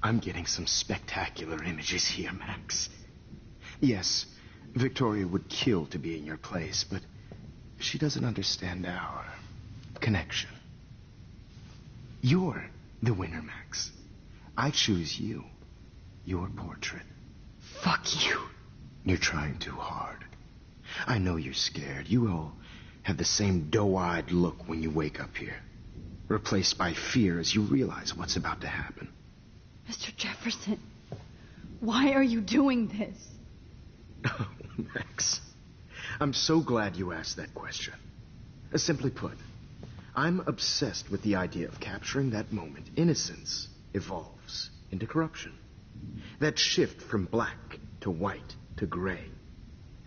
I'm getting some spectacular images here, Max. Yes, Victoria would kill to be in your place, but she doesn't understand our connection. You're the winner, Max. I choose you. Your portrait. Fuck you. You're trying too hard. I know you're scared. You all have the same doe-eyed look when you wake up here, replaced by fear as you realize what's about to happen. Mr. Jefferson, why are you doing this? Oh, Max, I'm so glad you asked that question. Simply put, I'm obsessed with the idea of capturing that moment innocence evolves into corruption. That shift from black to white to gray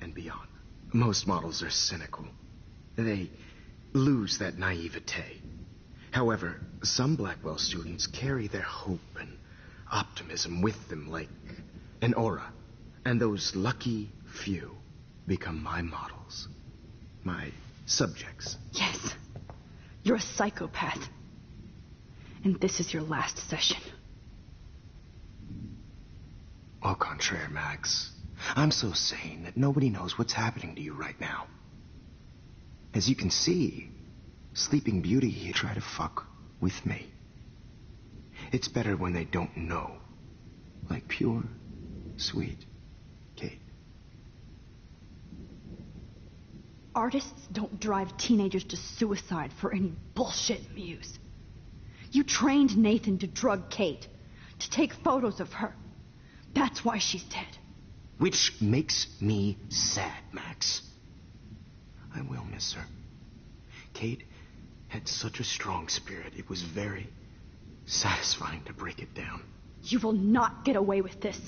and beyond. Most models are cynical. They lose that naivete. However, some Blackwell students carry their hope and optimism with them like an aura. And those lucky few become my models. My subjects. Yes. You're a psychopath. And this is your last session. Au contraire, Max. I'm so sane that nobody knows what's happening to you right now. As you can see, Sleeping Beauty here tried to fuck with me. It's better when they don't know. Like pure, sweet Kate. Artists don't drive teenagers to suicide for any bullshit muse. You trained Nathan to drug Kate, to take photos of her. That's why she's dead. Which makes me sad, Max. I will miss her. Kate had such a strong spirit, it was very satisfying to break it down. You will not get away with this.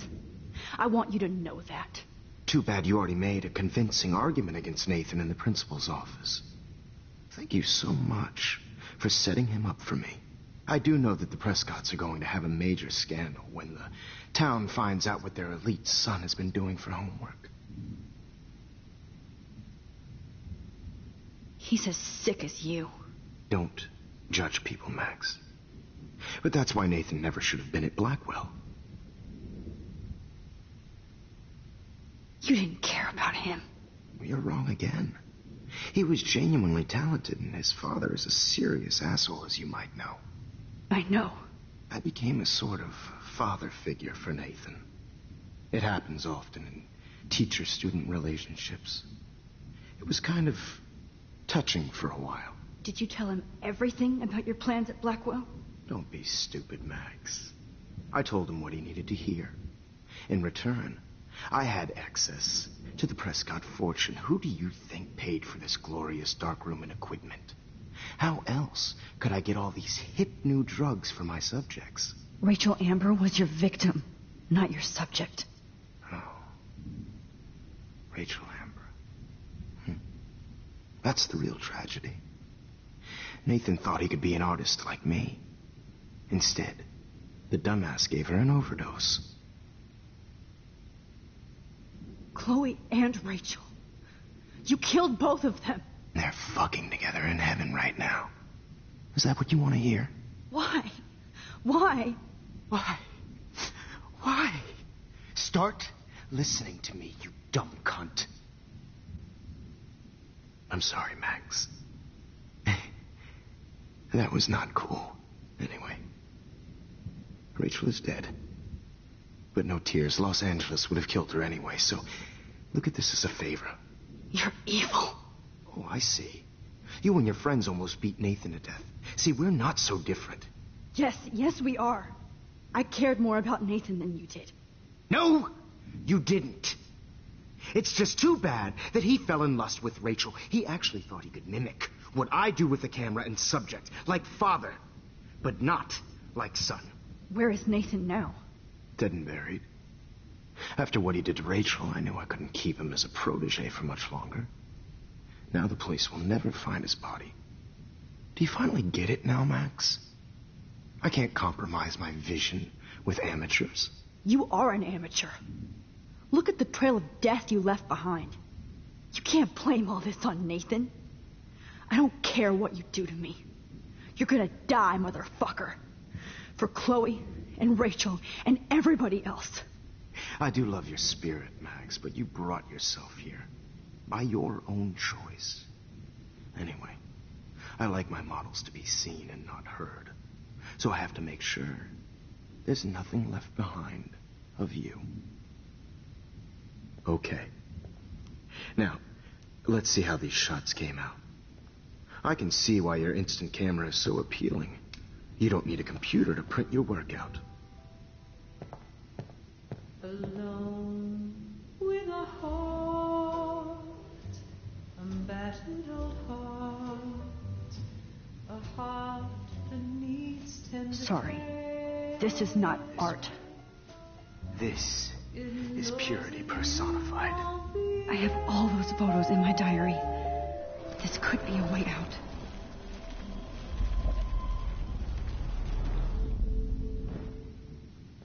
I want you to know that. Too bad you already made a convincing argument against Nathan in the principal's office. Thank you so much for setting him up for me. I do know that the Prescotts are going to have a major scandal when the town finds out what their elite son has been doing for homework. He's as sick as you. Don't judge people, Max. But that's why Nathan never should have been at Blackwell. You didn't care about him. You're wrong again. He was genuinely talented, and his father is a serious asshole, as you might know. I know. I became a sort of father figure for Nathan. It happens often in teacher-student relationships. It was kind of touching for a while. Did you tell him everything about your plans at Blackwell? Don't be stupid, Max. I told him what he needed to hear. In return, I had access to the Prescott fortune. Who do you think paid for this glorious darkroom and equipment? How else could I get all these hip new drugs for my subjects? Rachel Amber was your victim, not your subject. Oh. Rachel Amber. That's the real tragedy. Nathan thought he could be an artist like me. Instead, the dumbass gave her an overdose. Chloe and Rachel. You killed both of them. They're fucking together in heaven right now. Is that what you want to hear? Why? Why? Why? Why? Start listening to me, you dumb cunt. I'm sorry, Max. That was not cool. Anyway, Rachel is dead. But no tears. Los Angeles would have killed her anyway, so look at this as a favor. You're evil. Oh, I see. You and your friends almost beat Nathan to death. See, we're not so different. Yes, we are. I cared more about Nathan than you did. No, you didn't. It's just too bad that he fell in lust with Rachel. He actually thought he could mimic what I do with the camera and subject, like father, but not like son. Where is Nathan now? Dead and buried. After what he did to Rachel, I knew I couldn't keep him as a protege for much longer. Now the police will never find his body. Do you finally get it now, Max? I can't compromise my vision with amateurs. You are an amateur. Look at the trail of death you left behind. You can't blame all this on Nathan. I don't care what you do to me. You're gonna die, motherfucker. For Chloe and Rachel and everybody else. I do love your spirit, Max, but you brought yourself here. By your own choice. Anyway, I like my models to be seen and not heard. So I have to make sure there's nothing left behind of you. Okay. Now, let's see how these shots came out. I can see why your instant camera is so appealing. You don't need a computer to print your work out. Alone with a heart, a battered old heart, a heart that needs tender Sorry. care. This is not art. This is purity personified. I have all those photos in my diary. This could be a way out.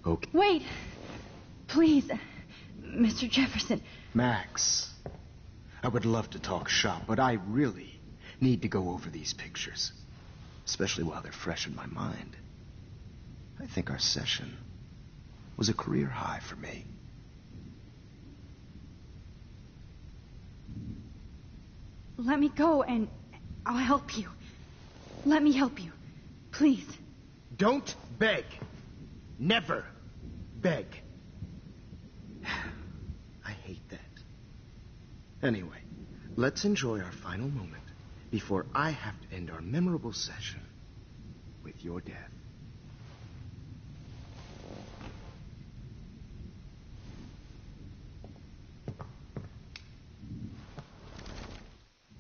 Okay. Wait! Please, Mr. Jefferson. Max, I would love to talk shop, but I really need to go over these pictures. Especially while they're fresh in my mind. I think our session was a career high for me. Let me go and I'll help you. Let me help you. Please. Don't beg. Never beg. I hate that. Anyway, let's enjoy our final moment before I have to end our memorable session with your death.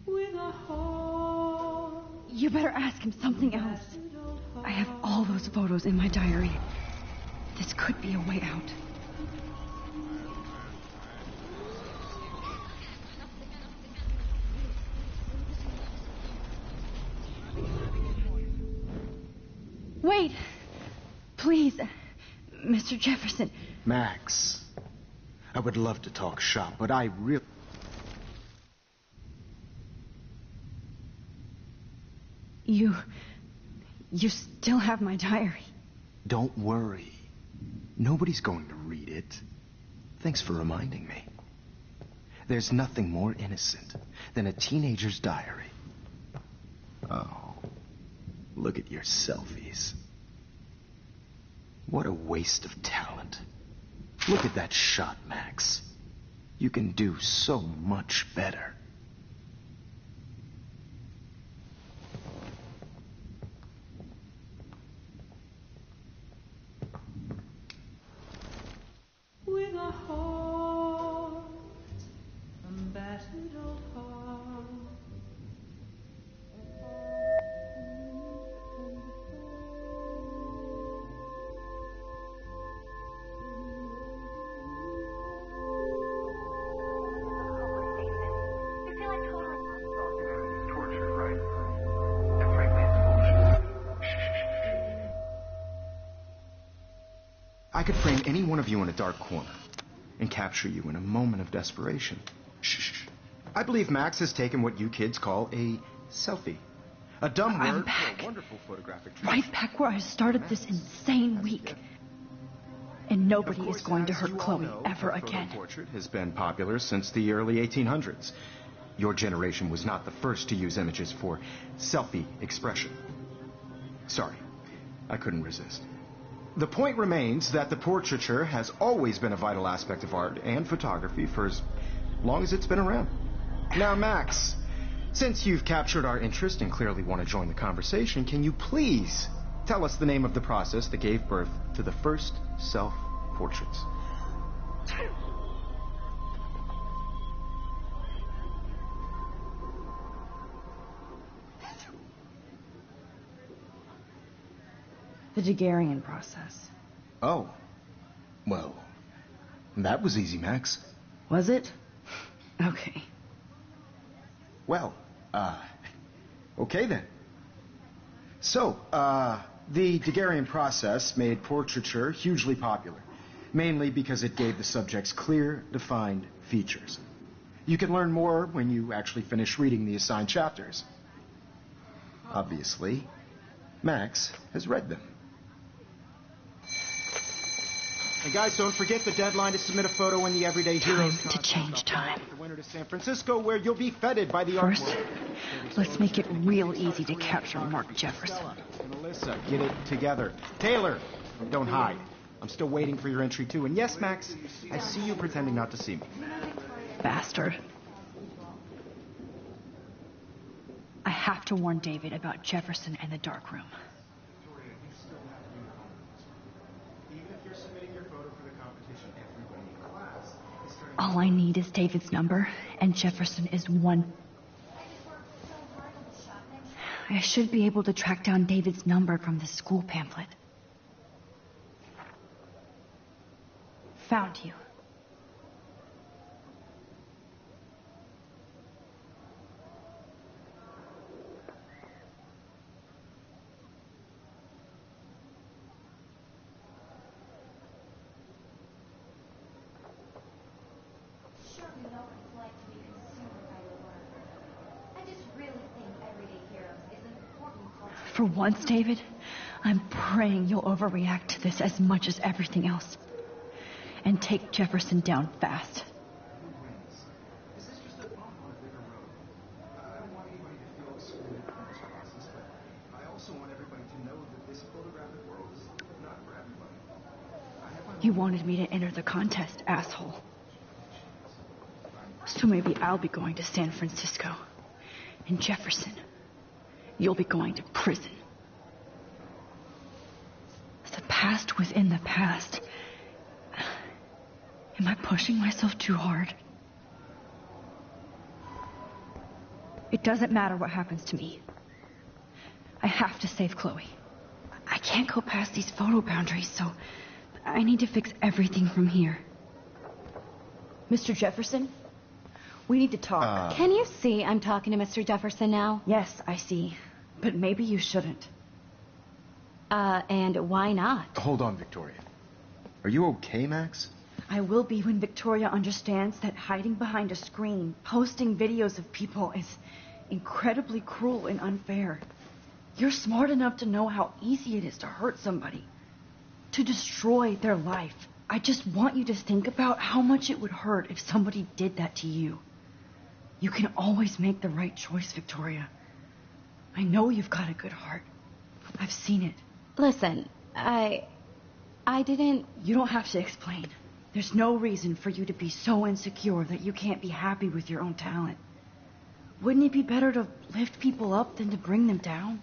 With a heart, You better ask him something else. I have all those photos in my diary. This could be a way out. Wait! Please, Mr. Jefferson. Max, I would love to talk shop, but I really... You still have my diary. Don't worry. Nobody's going to read it. Thanks for reminding me. There's nothing more innocent than a teenager's diary. Oh, look at your selfies. What a waste of talent. Look at that shot, Max. You can do so much better. with a heart, a battered old heart. I could frame any one of you in a dark corner and capture you in a moment of desperation. Shh. I believe Max has taken what you kids call a selfie. A dumb I'm word back. for a wonderful photographic trick. Right back where I started this insane week. And nobody is going to hurt Chloe ever again. Portrait has been popular since the early 1800s. Your generation was not the first to use images for selfie expression. Sorry, I couldn't resist. The point remains that the portraiture has always been a vital aspect of art and photography for as long as it's been around. Now, Max, since you've captured our interest and clearly want to join the conversation, can you please tell us the name of the process that gave birth to the first self-portraits? The Daguerrean process. Oh, well, that was easy, Max. Was it? Okay. Well, okay then. So, the Daguerrean process made portraiture hugely popular, mainly because it gave the subjects clear, defined features. You can learn more when you actually finish reading the assigned chapters. Obviously, Max has read them. And guys, don't forget the deadline to submit a photo in the Everyday Heroes Time to change time. The winner to San Francisco, where you'll be feted by the First, artwork. let's make it real easy to capture Mark Jefferson. And Alyssa, get it together. Taylor, don't hide. I'm still waiting for your entry, too. And yes, Max, I see you pretending not to see me. Bastard. I have to warn David about Jefferson and the dark room. Even if you're submitting your photo for the competition, everybody in class is starting. All I need is David's number, and Jefferson is one. I should be able to track down David's number from the school pamphlet. Found you. Sure, we know what it's like to be consumed by your work. I just really think Everyday Heroes is an important culture. For once, David, I'm praying you'll overreact to this as much as everything else. And take Jefferson down fast. This is just a bump on a bigger road. I don't want anybody to feel excluded from this process, but I also want everybody to know that this photographic world is not for everybody. You wanted me to enter the contest, asshole. So maybe I'll be going to San Francisco. And Jefferson, you'll be going to prison. The past within the past. Am I pushing myself too hard? It doesn't matter what happens to me. I have to save Chloe. I can't go past these photo boundaries, so I need to fix everything from here. Mr. Jefferson, we need to talk. Can you see I'm talking to Mr. Jefferson now? Yes, I see. But maybe you shouldn't. And why not? Hold on, Victoria. Are you okay, Max? I will be when Victoria understands that hiding behind a screen, posting videos of people is incredibly cruel and unfair. You're smart enough to know how easy it is to hurt somebody, to destroy their life. I just want you to think about how much it would hurt if somebody did that to you. You can always make the right choice, Victoria. I know you've got a good heart. I've seen it. Listen, I didn't... You don't have to explain. There's no reason for you to be so insecure that you can't be happy with your own talent. Wouldn't it be better to lift people up than to bring them down?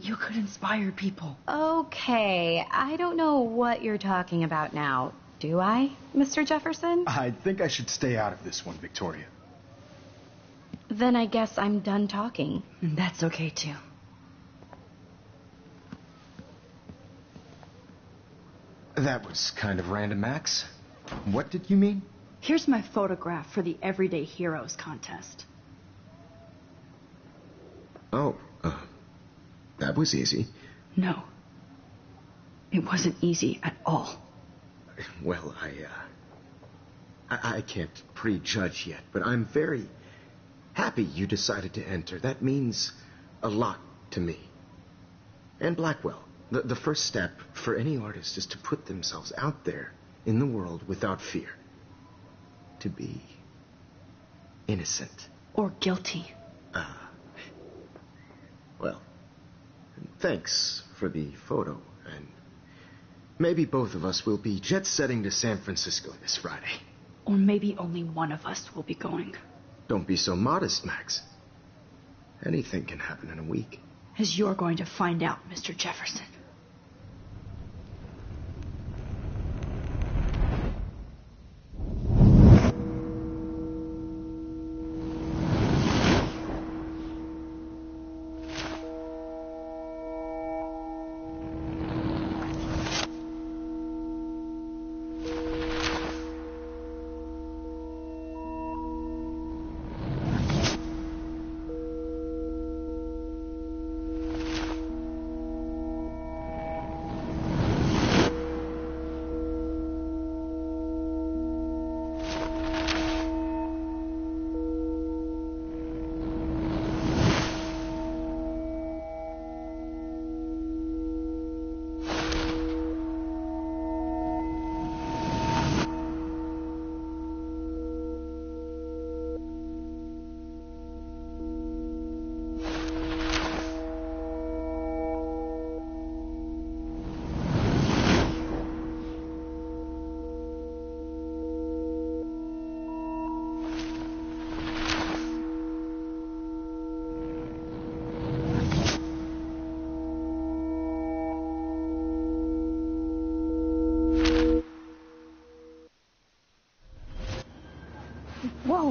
You could inspire people. Okay, I don't know what you're talking about now. Do I, Mr. Jefferson? I think I should stay out of this one, Victoria. Then I guess I'm done talking. And that's okay, too. That was kind of random, Max. What did you mean? Here's my photograph for the Everyday Heroes contest. Oh, that was easy. No. It wasn't easy at all. Well, I can't prejudge yet, but I'm very happy you decided to enter. That means a lot to me. And Blackwell. The first step for any artist is to put themselves out there in the world without fear. To be innocent. Or guilty. Well, thanks for the photo, and maybe both of us will be jet-setting to San Francisco this Friday. Or maybe only one of us will be going. Don't be so modest, Max. Anything can happen in a week. As you're going to find out, Mr. Jefferson.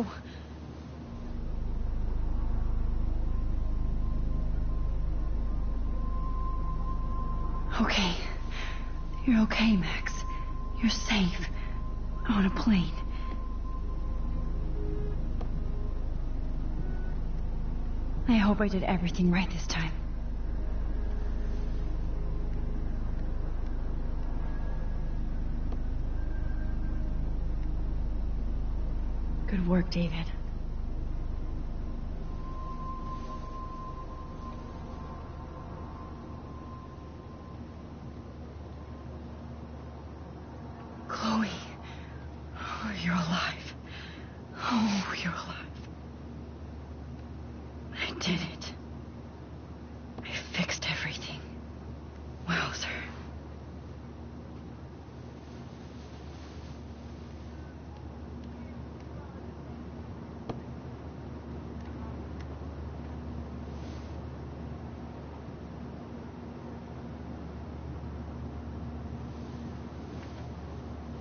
go. Okay. You're okay, Max. You're safe. On a plane. I hope I did everything right this time. Good work, David. Chloe. Oh, you're alive. Oh, you're alive. I did it. I fixed everything. Wowzer.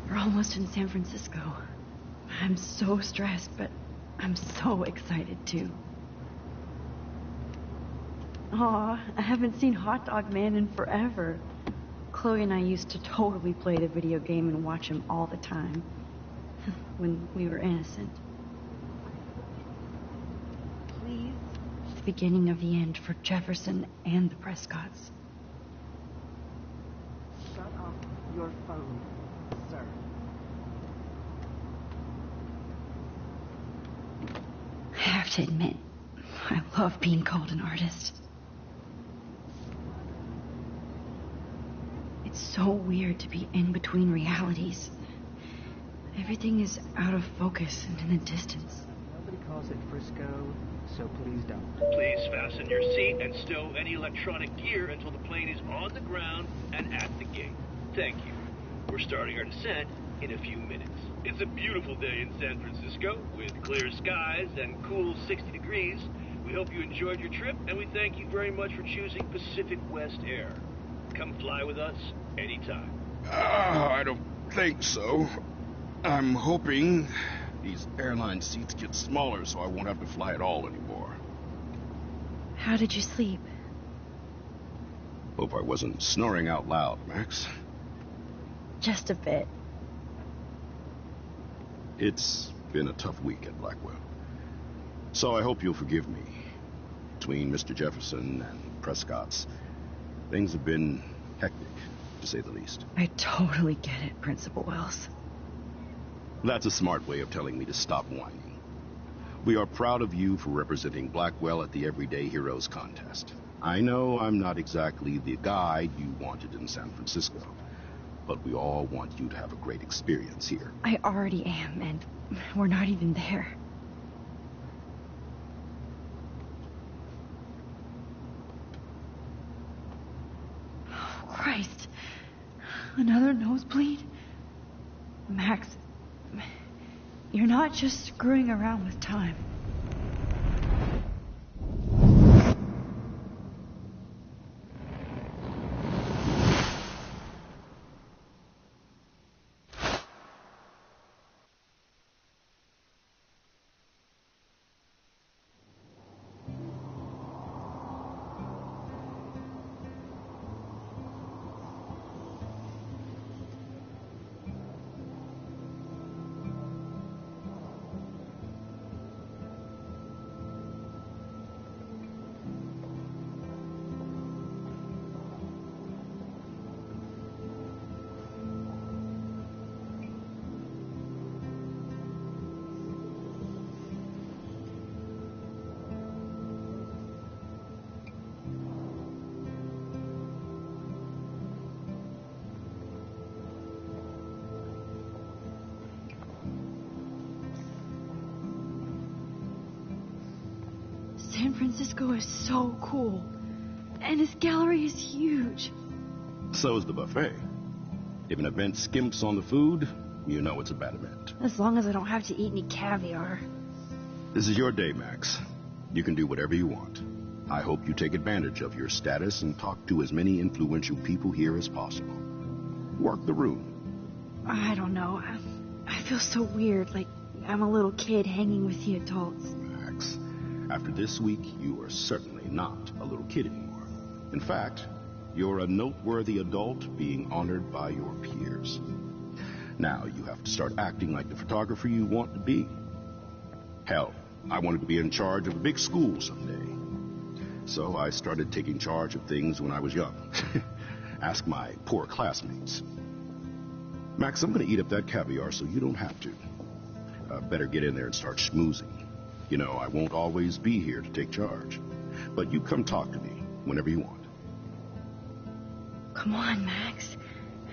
We're almost in San Francisco. I'm so stressed, but I'm so excited too. Aw, I haven't seen Hot Dog Man in forever. Chloe and I used to totally play the video game and watch him all the time. When we were innocent. Please. The beginning of the end for Jefferson and the Prescotts. Shut off your phone, sir. I have to admit, I love being called an artist. It's so weird to be in between realities. Everything is out of focus and in the distance. Nobody calls it Frisco, so please don't. Please fasten your seat and stow any electronic gear until the plane is on the ground and at the gate. Thank you. We're starting our descent in a few minutes. It's a beautiful day in San Francisco with clear skies and cool 60 degrees. We hope you enjoyed your trip, and we thank you very much for choosing Pacific West Air. Come fly with us anytime. I don't think so. I'm hoping these airline seats get smaller so I won't have to fly at all anymore. How did you sleep? Hope I wasn't snoring out loud, Max. Just a bit. It's been a tough week at Blackwell. So I hope you'll forgive me. Between Mr. Jefferson and Prescott's, things have been hectic, to say the least. I totally get it, Principal Wells. That's a smart way of telling me to stop whining. We are proud of you for representing Blackwell at the Everyday Heroes contest. I know I'm not exactly the guide you wanted in San Francisco, but we all want you to have a great experience here. I already am, and we're not even there. Oh, Christ. Another nosebleed? Max, you're not just screwing around with time. San Francisco is so cool. And his gallery is huge. So is the buffet. If an event skimps on the food, you know it's a bad event. As long as I don't have to eat any caviar. This is your day, Max. You can do whatever you want. I hope you take advantage of your status and talk to as many influential people here as possible. Work the room. I don't know. I feel so weird, like I'm a little kid hanging with the adults. Max, after this week, you are certainly not a little kid anymore. In fact, you're a noteworthy adult being honored by your peers. Now you have to start acting like the photographer you want to be. Hell, I wanted to be in charge of a big school someday. So I started taking charge of things when I was young. Ask my poor classmates. Max, I'm going to eat up that caviar so you don't have to. Better get in there and start schmoozing. You know, I won't always be here to take charge. But you come talk to me whenever you want. Come on, Max.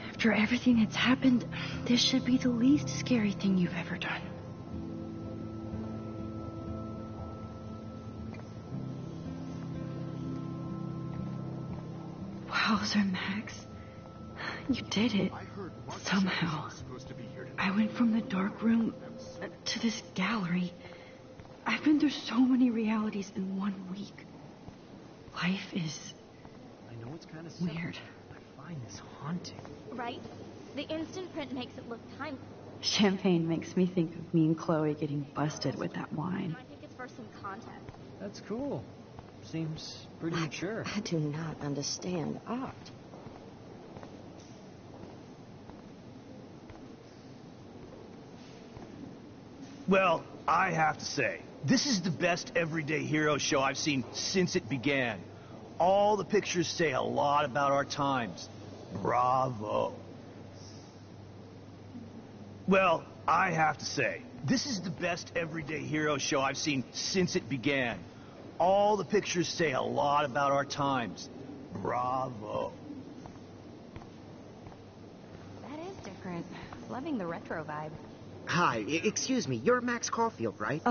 After everything that's happened, this should be the least scary thing you've ever done. Wowzer, Max. You did it. Somehow. I went from the dark room to this gallery. I've been through so many realities in 1 week. Life is I know it's kind of weird. I find this haunting. Right? The instant print makes it look timeless. Champagne makes me think of me and Chloe getting busted with that wine. I think it's for some content. That's cool. Seems pretty mature. I do not understand art. Well, I have to say, this is the best everyday hero show I've seen since it began. All the pictures say a lot about our times. Bravo. Well, I have to say, this is the best everyday hero show I've seen since it began. All the pictures say a lot about our times. Bravo. That is different. Loving the retro vibe. Hi, excuse me, you're Max Caulfield, right?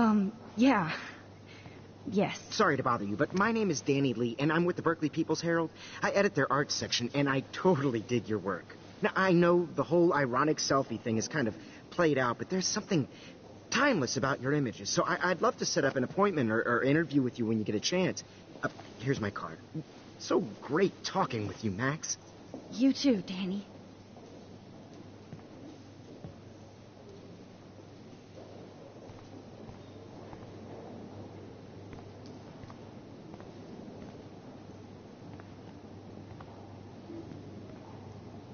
Yeah. Yes. Sorry to bother you, but my name is Danny Lee, and I'm with the Berkeley People's Herald. I edit their arts section, and I totally dig your work. Now, I know the whole ironic selfie thing is kind of played out, but there's something timeless about your images, so I'd love to set up an appointment or interview with you when you get a chance. Here's my card. So great talking with you, Max. You too, Danny.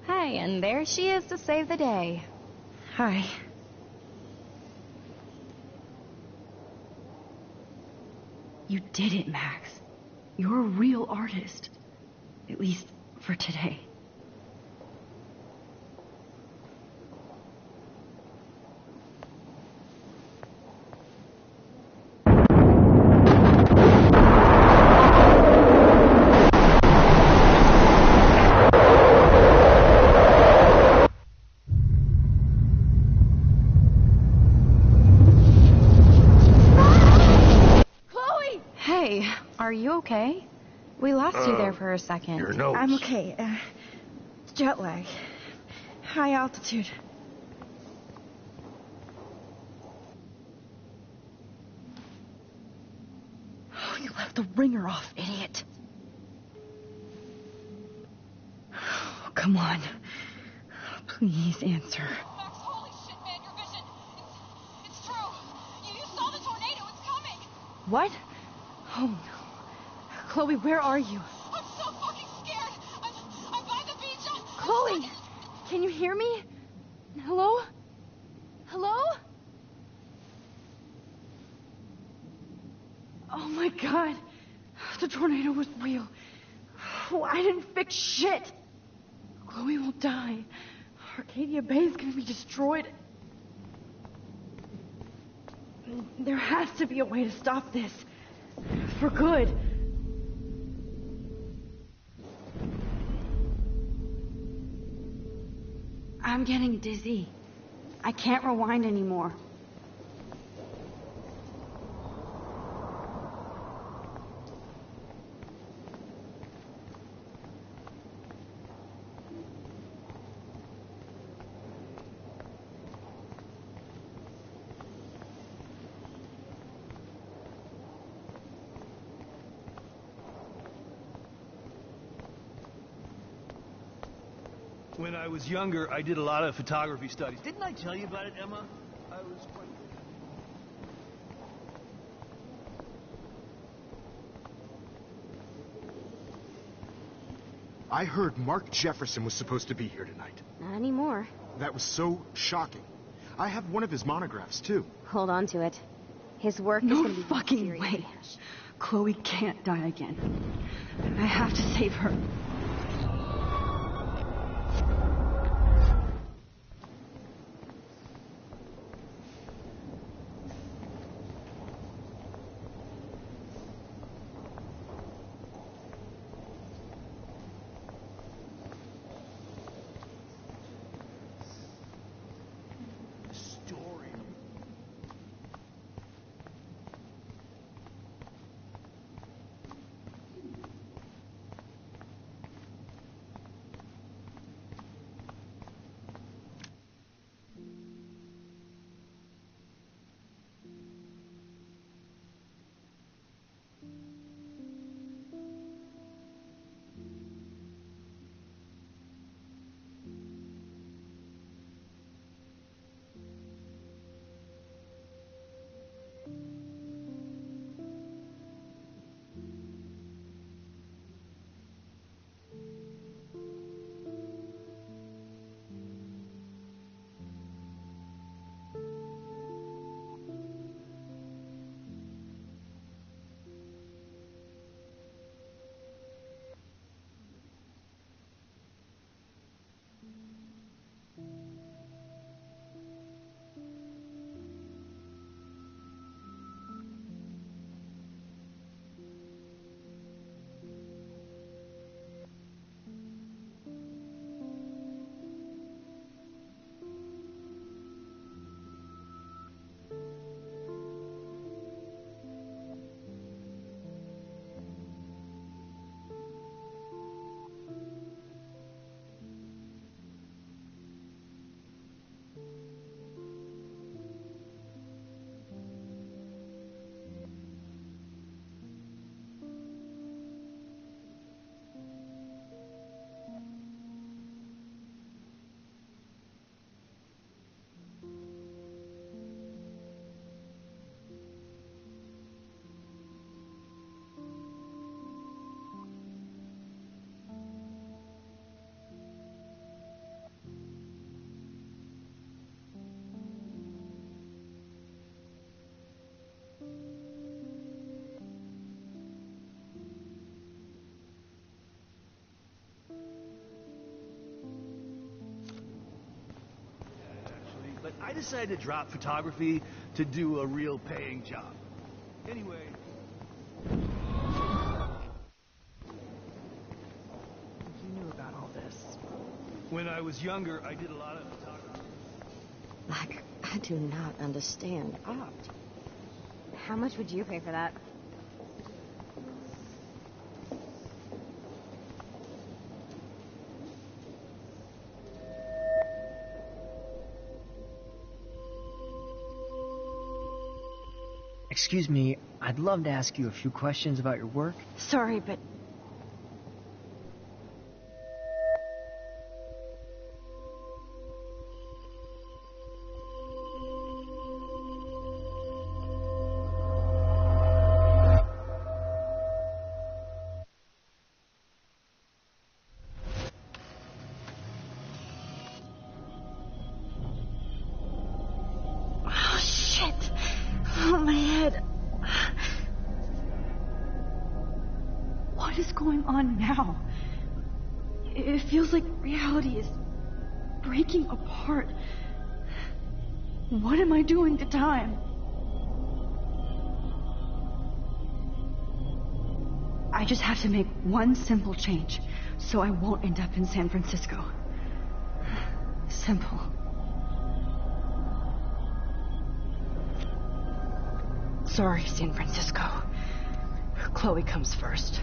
Hi, and there she is to save the day. Hi. You did it, Max. You're a real artist. At least for today. Are you okay? We lost you there for a second. Your nose. I'm okay. It's jet lag. High altitude. Oh, you left the ringer off, idiot. Oh, come on. Please answer. Max, holy shit, man, your vision. It's true. You saw the tornado. It's coming. What? Oh, no. Chloe, where are you? I'm so fucking scared. I'm by the beach. Chloe, can you hear me? Hello? Hello? Oh, my God. The tornado was real. Oh, I didn't fix shit. Chloe will die. Arcadia Bay is going to be destroyed. There has to be a way to stop this. For good. I'm getting dizzy. I can't rewind anymore. When I was younger, I did a lot of photography studies. Didn't I tell you about it, Emma? I was quite... I heard Mark Jefferson was supposed to be here tonight. Not anymore. That was so shocking. I have one of his monographs, too. Hold on to it. His work is No going to be fucking serious way. cash. Chloe can't die again. I have to save her. But I decided to drop photography to do a real paying job. Anyway. You knew about all this. When I was younger, I did a lot of photography. Like, I do not understand art. How much would you pay for that? Excuse me, I'd love to ask you a few questions about your work. Sorry, but what is going on now? It feels like reality is breaking apart. What am I doing to time? I just have to make one simple change so I won't end up in San Francisco. Simple. Sorry, San Francisco. Chloe comes first.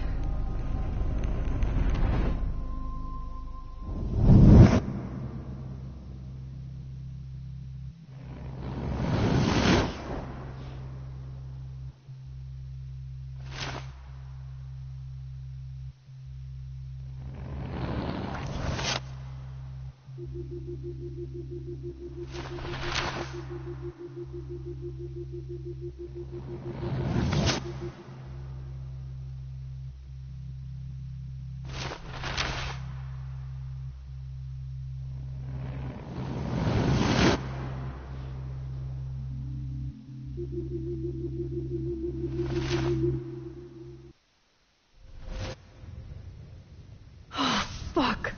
Oh, fuck.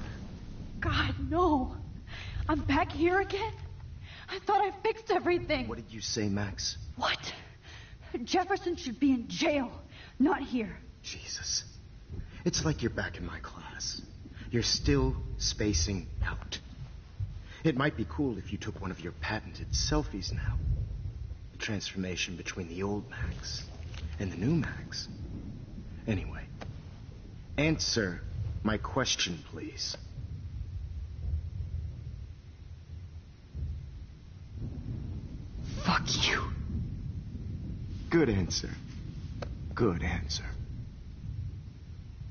God, no. I'm back here again? I thought I fixed everything. What did you say, Max? What? Jefferson should be in jail, not here. Jesus. It's like you're back in my class. You're still spacing out. It might be cool if you took one of your patented selfies now. The transformation between the old Max and the new Max. Anyway, answer my question, please. Fuck you. Good answer. Good answer.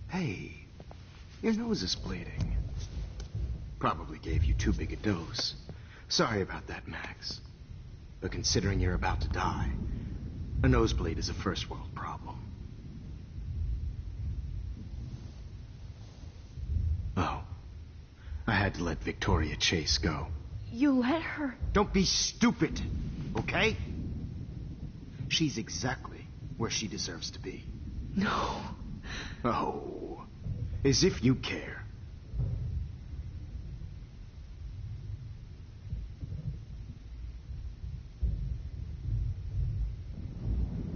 Hey, your nose is bleeding. Probably gave you too big a dose. Sorry about that, Max. But considering you're about to die, a nosebleed is a first world problem. Oh, I had to let Victoria Chase go. You let her? Don't be stupid, okay? She's exactly where she deserves to be. No. Oh, as if you care.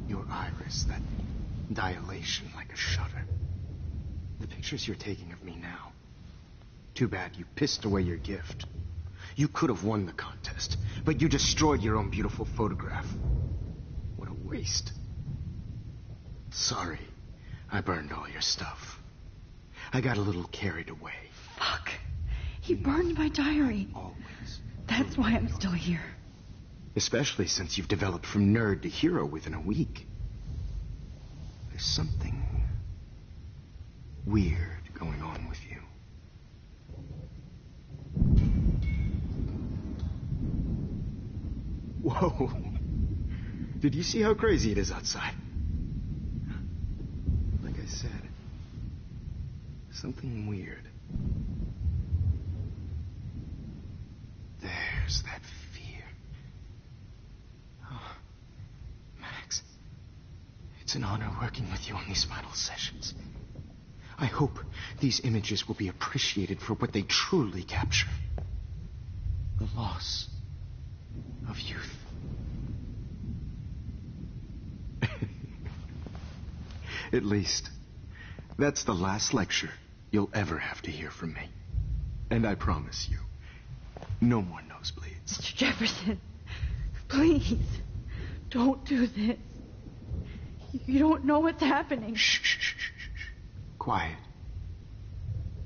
Your iris, that dilation like a shutter. The pictures you're taking of me now. Too bad you pissed away your gift. You could have won the contest, but you destroyed your own beautiful photograph. What a waste. Sorry, I burned all your stuff. I got a little carried away. Fuck. He burned my diary. Always. That's why I'm still here. Especially since you've developed from nerd to hero within a week. There's something weird going on with you. Whoa. Did you see how crazy it is outside? Like I said, something weird. There's that fear. Oh, Max, it's an honor working with you on these final sessions. I hope these images will be appreciated for what they truly capture. The loss of youth. At least, that's the last lecture you'll ever have to hear from me. And I promise you, no more nosebleeds. Mr. Jefferson, please, don't do this. You don't know what's happening. Shh, shh, shh, shh, shh. Quiet.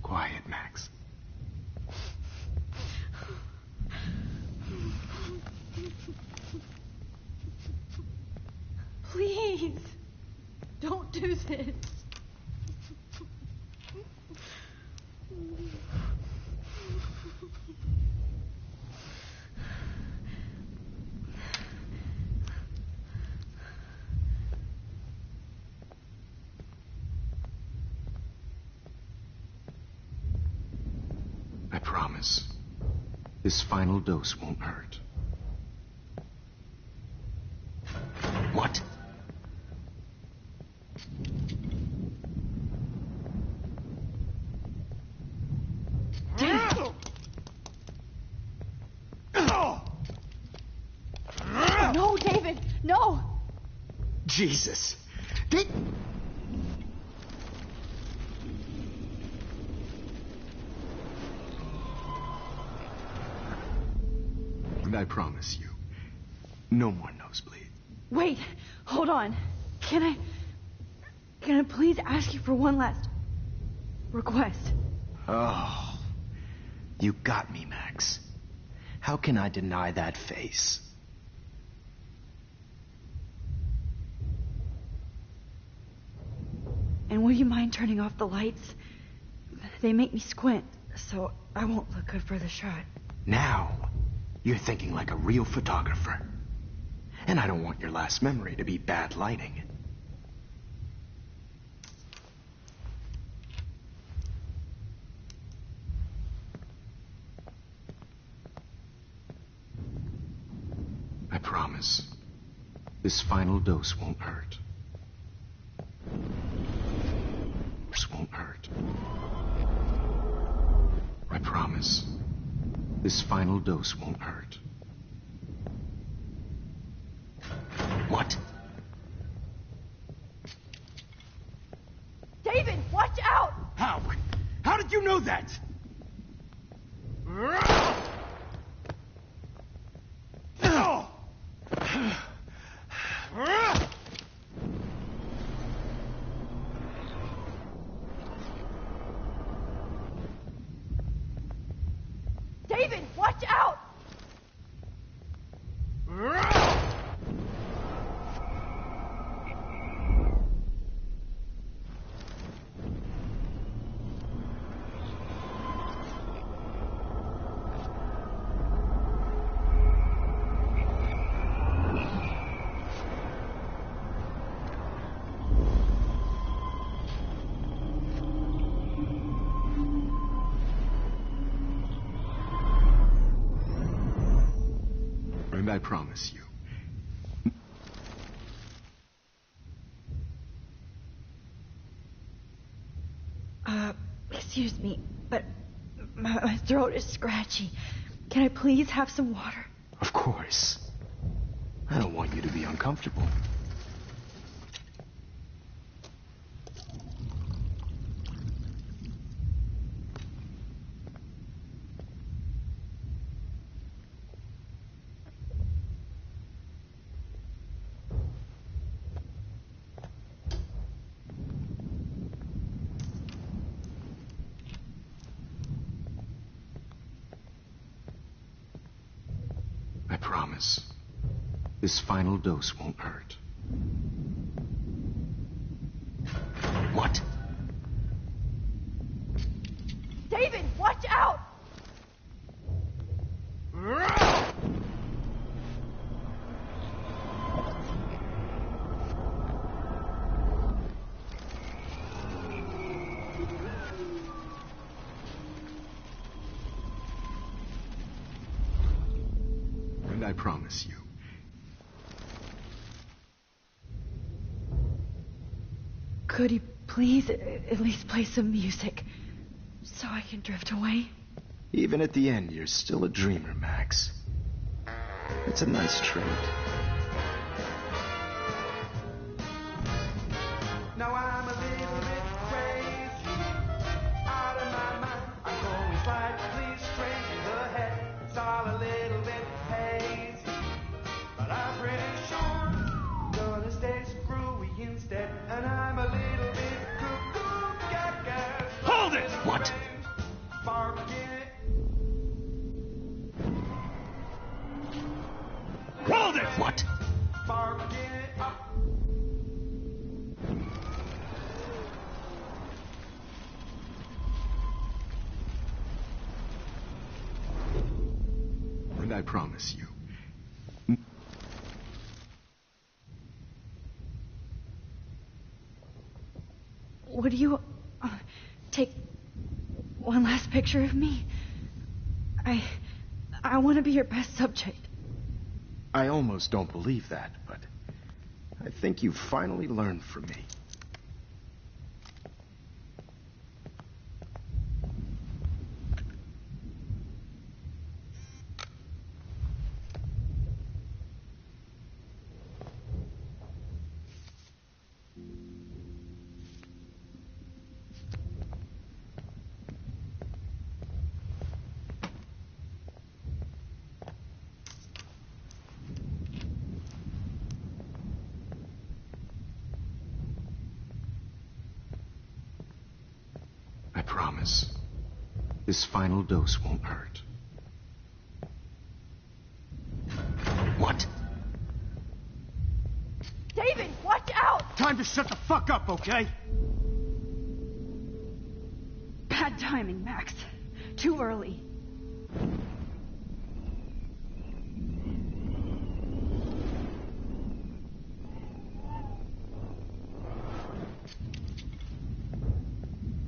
Quiet, Max. Please, don't do this. I promise, this final dose won't hurt. What? No, David, no! Jesus. And I promise you, no more nosebleed. Wait, hold on. Can I please ask you for one last request? Oh, you got me, Max. How can I deny that face? And will you mind turning off the lights? They make me squint, so I won't look good for the shot. Now, you're thinking like a real photographer. And I don't want your last memory to be bad lighting. I promise. This final dose won't hurt. This won't hurt. I promise. This final dose won't hurt. What? David, watch out! How? How did you know that? David, watch out! And I promise you. Excuse me, but my throat is scratchy. Can I please have some water? Of course. I don't want you to be uncomfortable. I promise. This final dose won't hurt. What? David, watch out! And I promise you. Could he please at least play some music so I can drift away? Even at the end, you're still a dreamer, Max. It's a nice trait. Now I'm a little bit crazy, out of my mind. I'm going slightly straight in the head. It's all a little bit hazy, but I'm pretty sure gonna stay screwy instead. And I'm a little bit cuckoo, gaga. Hold it! What? Forget. Hold it! What? Forget. And I promise you. Would you take one last picture of me? I want to be your best subject. I almost don't believe that, but I think you've finally learned from me. I promise. This final dose won't hurt. What? David, watch out! Time to shut the fuck up, okay? Bad timing, Max. Too early.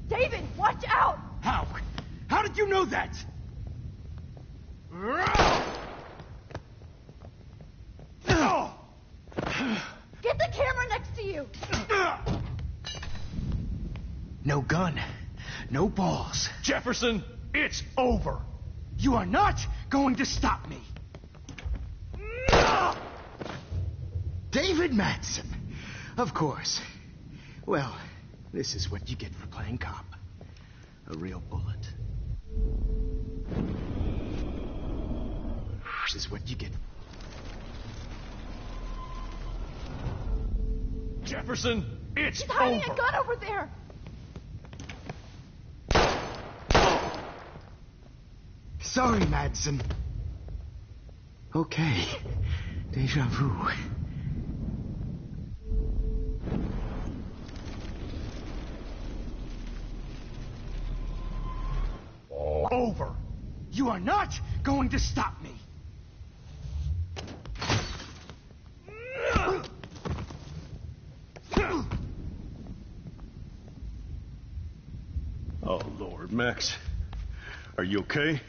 David, watch out! How? How did you know that? you! No gun. No balls. Jefferson, it's over. You are not going to stop me. David Madsen. Of course. Well, this is what you get for playing cop. A real bullet. This is what you get. Jefferson, it's He's hiding over. a gun over there. Sorry, Madsen. Okay. Deja vu. Over. You are not going to stop me. Oh, Lord, Max. Are you okay?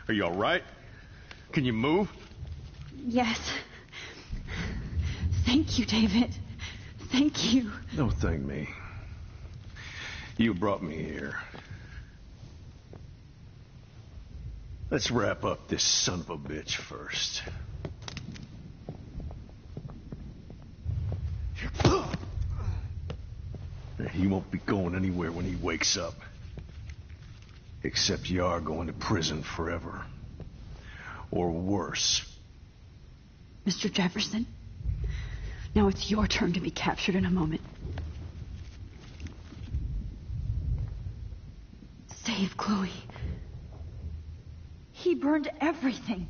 Are you all right? Can you move? Yes. Thank you, David. Thank you. Don't thank me. You brought me here. Let's wrap up this son of a bitch first. He won't be going anywhere when he wakes up. Except you are going to prison forever. Or worse. Mr. Jefferson, now it's your turn to be captured in a moment. Save Chloe. He burned everything,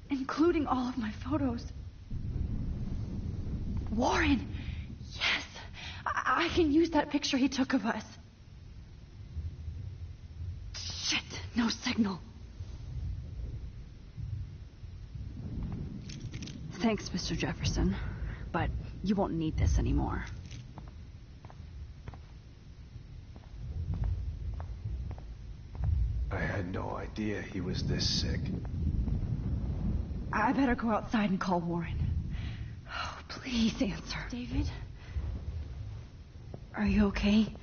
including all of my photos. Warren, yes, I can use that picture he took of us. Shit, no signal. Thanks, Mr. Jefferson, but you won't need this anymore. I had no idea he was this sick. I better go outside and call Warren. Oh, please answer. David? Are you okay?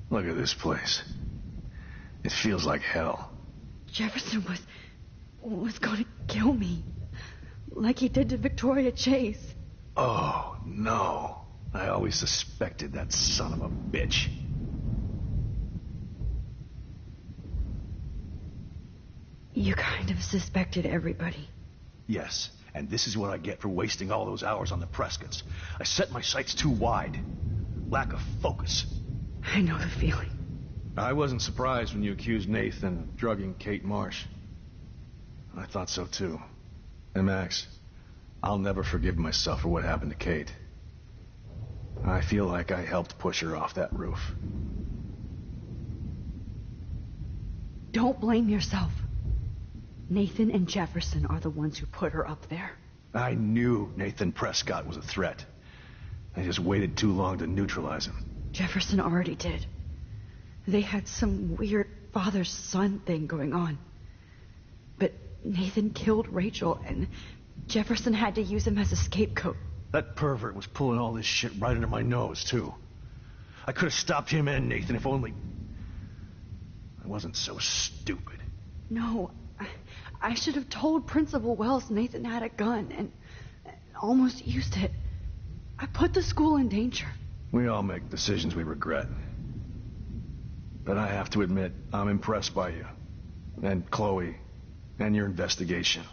Look at this place. It feels like hell. Jefferson was going to kill me. Like he did to Victoria Chase. Oh, no. I always suspected that son of a bitch. You kind of suspected everybody. Yes, and this is what I get for wasting all those hours on the Prescotts. I set my sights too wide. Lack of focus. I know the feeling. I wasn't surprised when you accused Nathan of drugging Kate Marsh. I thought so too. And Max, I'll never forgive myself for what happened to Kate. I feel like I helped push her off that roof. Don't blame yourself. Nathan and Jefferson are the ones who put her up there. I knew Nathan Prescott was a threat. I just waited too long to neutralize him. Jefferson already did. They had some weird father-son thing going on. But Nathan killed Rachel, and Jefferson had to use him as a scapegoat. That pervert was pulling all this shit right under my nose, too. I could have stopped him and Nathan if only I wasn't so stupid. No, I should have told Principal Wells Nathan had a gun and almost used it. I put the school in danger. We all make decisions we regret. But I have to admit, I'm impressed by you. And Chloe. And your investigation.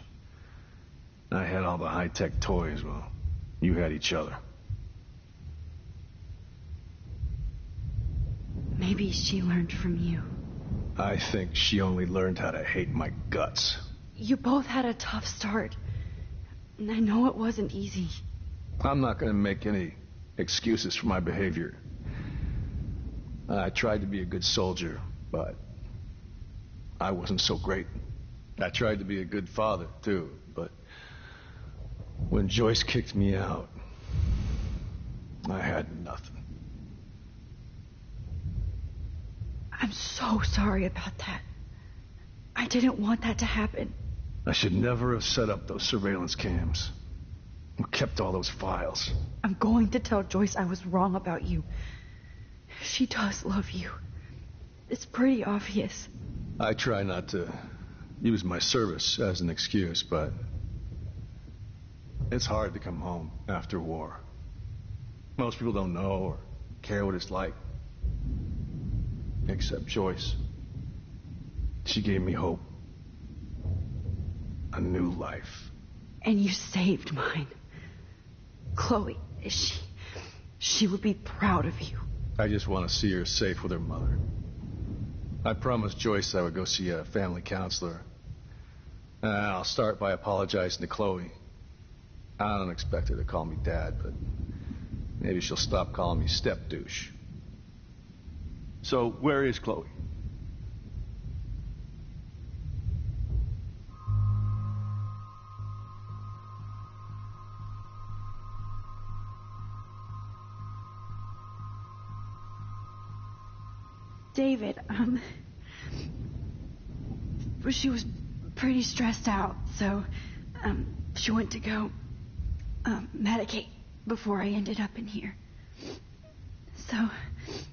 I had all the high-tech toys, well, you had each other. Maybe she learned from you. I think she only learned how to hate my guts. You both had a tough start. And I know it wasn't easy. I'm not going to make any excuses for my behavior. I tried to be a good soldier, but I wasn't so great. I tried to be a good father, too, but when Joyce kicked me out, I had nothing. I'm so sorry about that. I didn't want that to happen. I should never have set up those surveillance cams. Who kept all those files? I'm going to tell Joyce I was wrong about you. She does love you. It's pretty obvious. I try not to use my service as an excuse, but it's hard to come home after war. Most people don't know or care what it's like. Except Joyce. She gave me hope. A new life. And you saved mine. Chloe, she would be proud of you. I just want to see her safe with her mother. I promised Joyce I would go see a family counselor. I'll start by apologizing to Chloe. I don't expect her to call me Dad, but maybe she'll stop calling me step-douche. So, where is Chloe? David, she was pretty stressed out, so, she went to go, medicate before I ended up in here. So,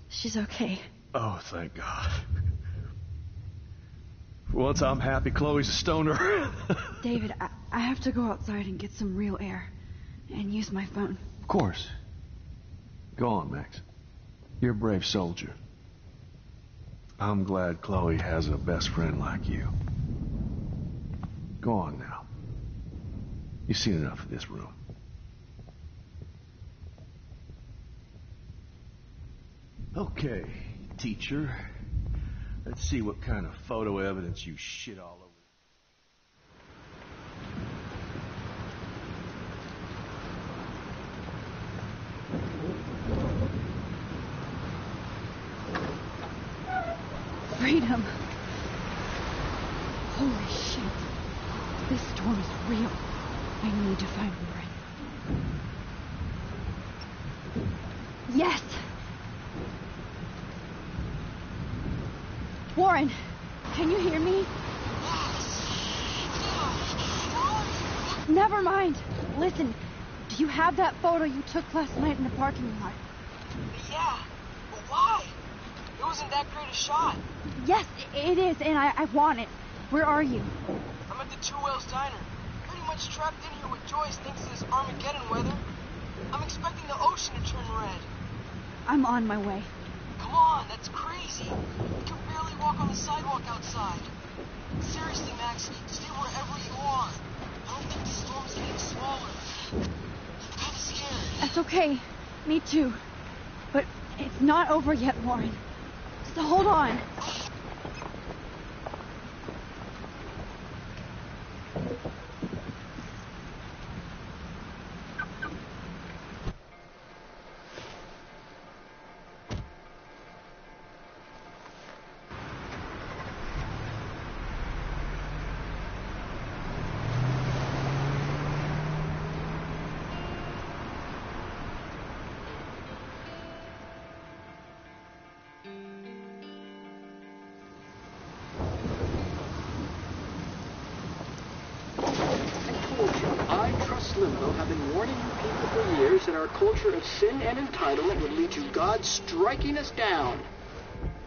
she's okay. Oh, thank God. For once I'm happy Chloe's a stoner. David, I have to go outside and get some real air and use my phone. Of course. Go on, Max. You're a brave soldier. I'm glad Chloe has a best friend like you. Go on now. You've seen enough of this room. Okay, teacher. Let's see what kind of photo evidence you shit all over. Freedom. Holy shit. This storm is real. I need to find Warren. Yes! Warren, can you hear me? Never mind. Listen, do you have that photo you took last night in the parking lot? Yeah, but why? It wasn't that great a shot. Yes, it is, and I want it. Where are you? I'm at the Two Whales Diner. Pretty much trapped in here with Joyce thanks to this Armageddon weather. I'm expecting the ocean to turn red. I'm on my way. Come on, that's crazy. You can barely walk on the sidewalk outside. Seriously, Max, stay wherever you are. I don't think the storm's getting smaller. I'm kind of scared. That's okay. Me too. But it's not over yet, Warren. So hold on. Limbo have been warning you people for years that our culture of sin and entitlement would lead to God striking us down.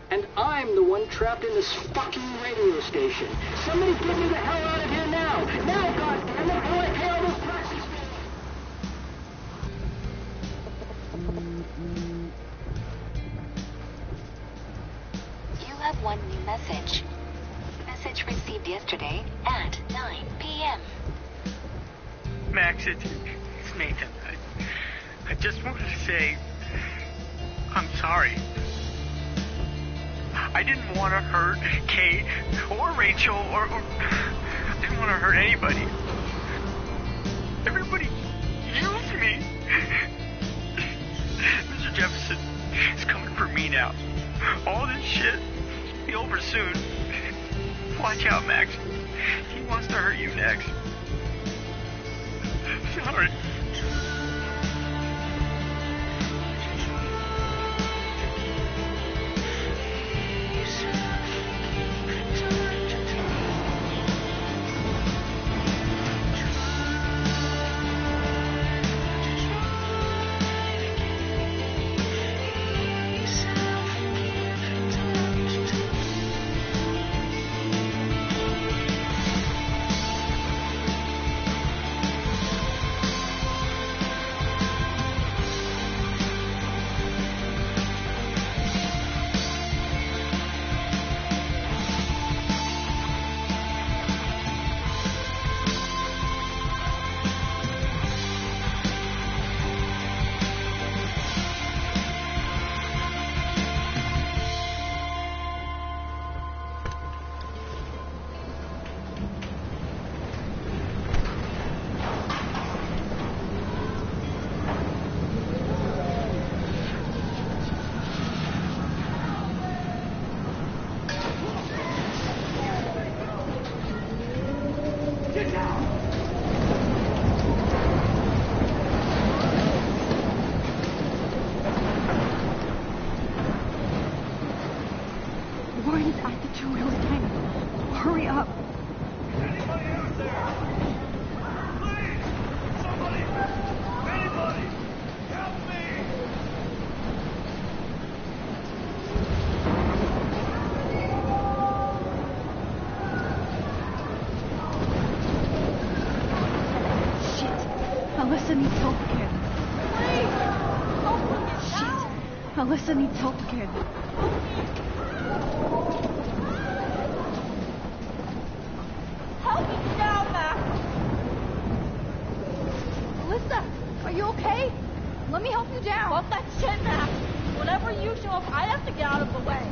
And I'm the one trapped in this fucking radio station. Somebody get me the hell out of here now! Now, goddammit, or I pay all those taxes! You have one new message. Message received yesterday at 9 p.m. Max, it's Nathan. I just wanted to say I'm sorry. I didn't want to hurt Kate or Rachel or I didn't want to hurt anybody. Everybody used me. Mr. Jefferson is coming for me now. All this shit will be over soon. Watch out, Max. He wants to hurt you next. Sorry. there! Please! Somebody! Anybody! Help me! Alyssa needs help again. Please! Don't look at Shit. Alyssa needs help again. Help me now, Max! Alyssa, are you okay? Let me help you down. Fuck that shit, Max! Whenever you show up, I have to get out of the way.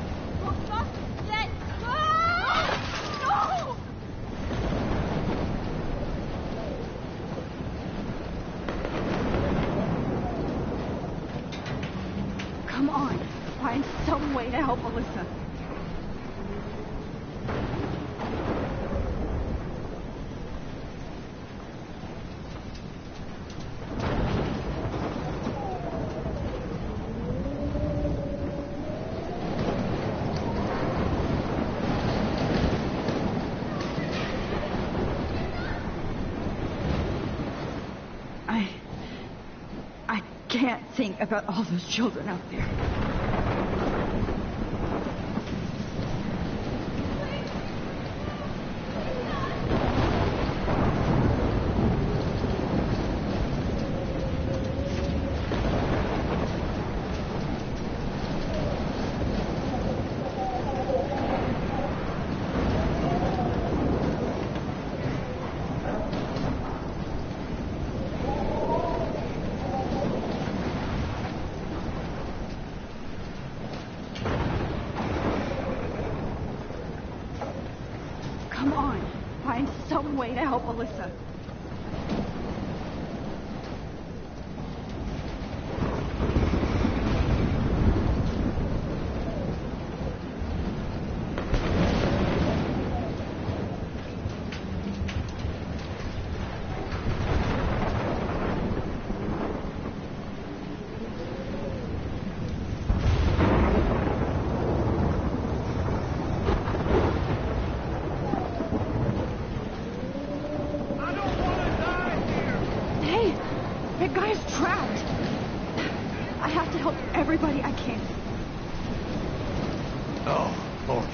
For fuck's sake! No! Come on. Find some way to help Alyssa. I can't think about all those children out there. Come on. Find some way to help Alyssa. That guy's trapped. I have to help everybody I can. Oh, Lord.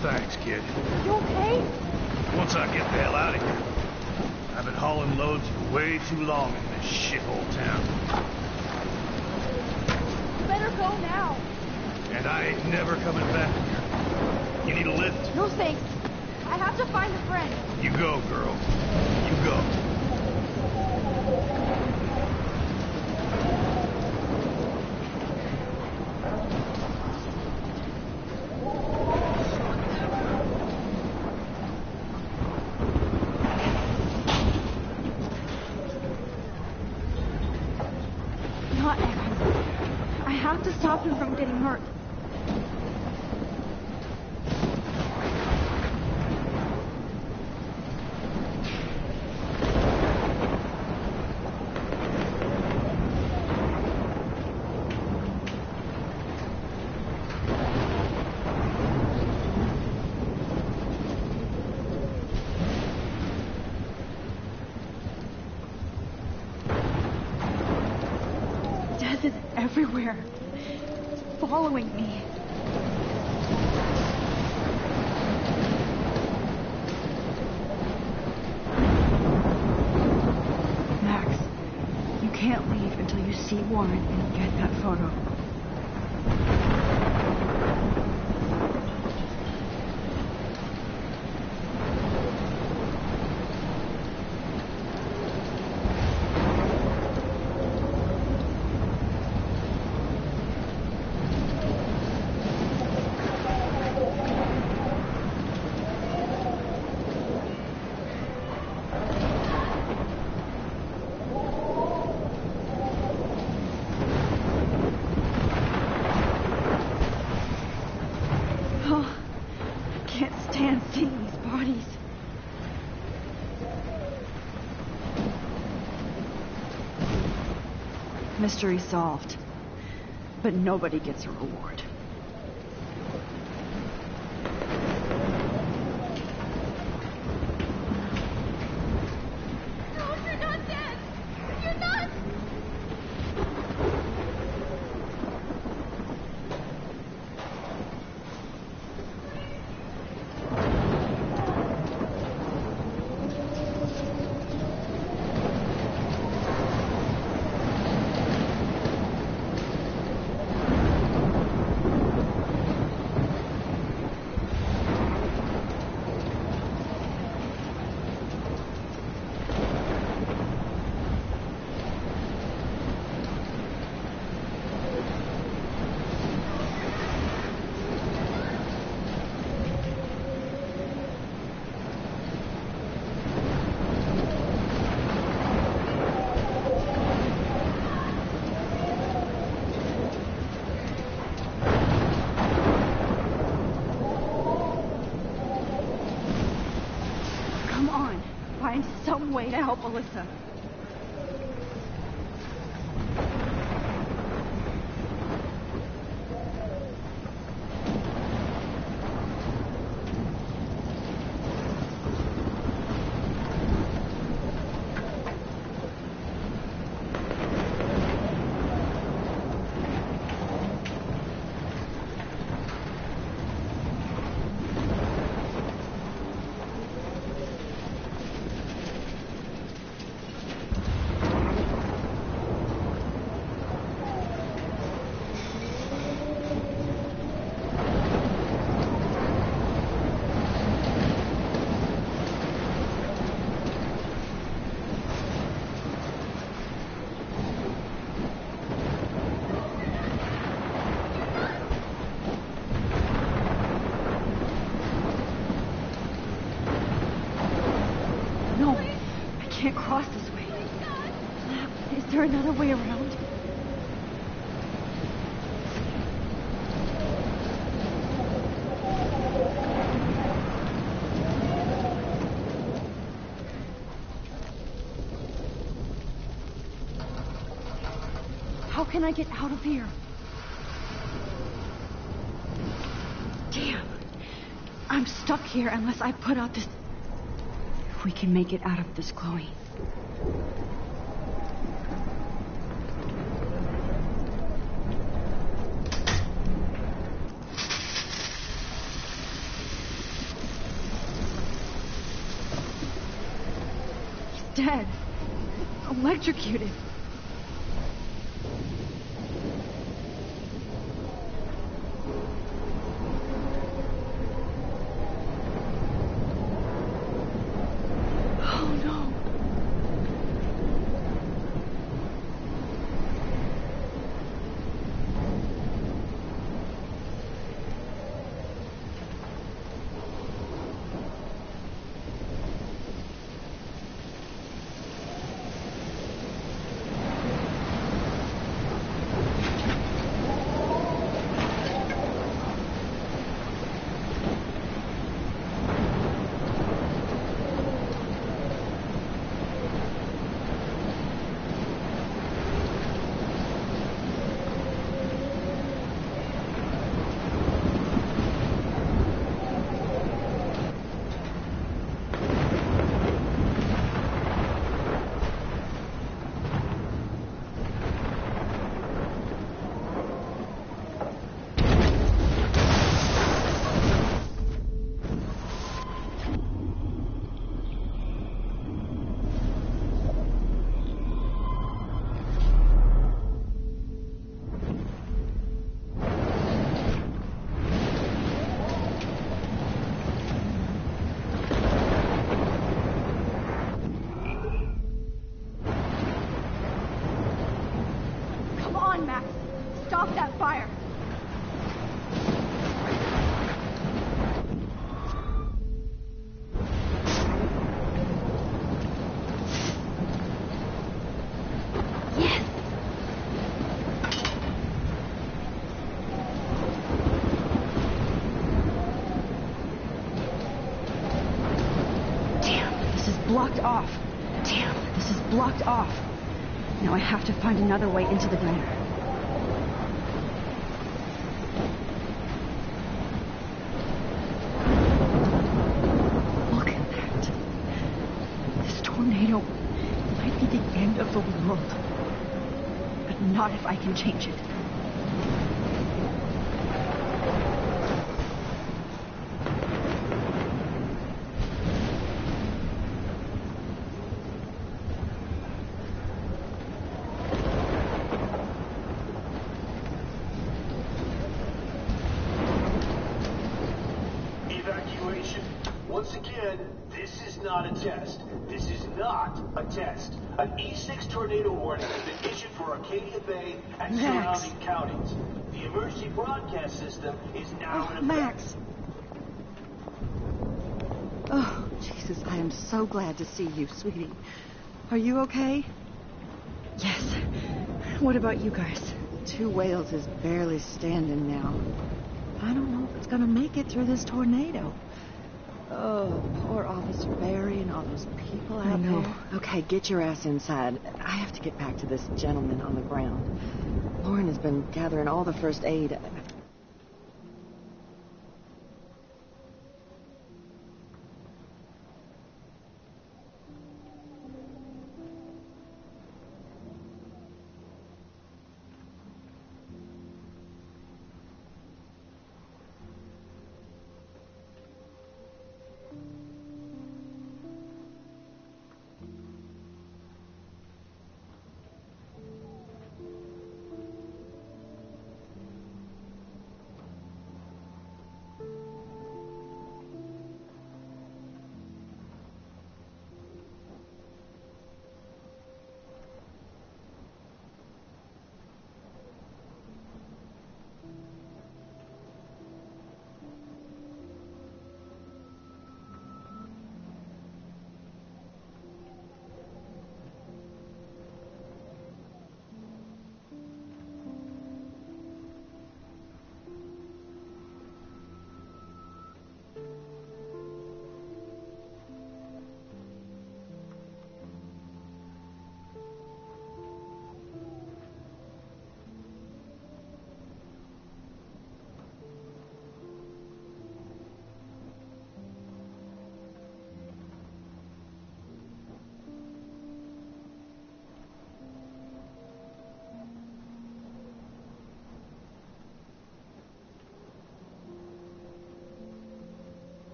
Thanks, kid. You okay? Once I get the hell out of here. I've been hauling loads for way too long in this shithole town. You better go now. And I ain't never coming back here. You need a lift? No thanks. I have to find a friend. You go, girl. You go. Not Evans. I have to stop him from getting hurt. Death is everywhere. It's following me. Max, you can't leave until you see Warren and get that photo. Oh, I can't stand seeing these bodies. Mystery solved. But nobody gets a reward. find some way to help Alyssa. Can't cross this way. Is there another way around? How can I get out of here? Damn. I'm stuck here unless I put out this... If we can make it out of this, Chloe. He's dead. Electrocuted. Stop that fire! Yes! Damn, this is blocked off. Damn, this is blocked off. Now I have to find another way into the diner. Tornado might be the end of the world, but not if I can change it. Evacuation. Once again, this is not a test. This is not a test. An E6 tornado warning has been issued for Arcadia Bay and surrounding counties. The emergency broadcast system is now in effect. Max! Oh, Jesus, I am so glad to see you, sweetie. Are you okay? Yes. What about you guys? Two Whales is barely standing now. I don't know if it's gonna make it through this tornado. Oh, poor Officer Barry and all those people I out know. there. Okay, get your ass inside. I have to get back to this gentleman on the ground. Lauren has been gathering all the first aid.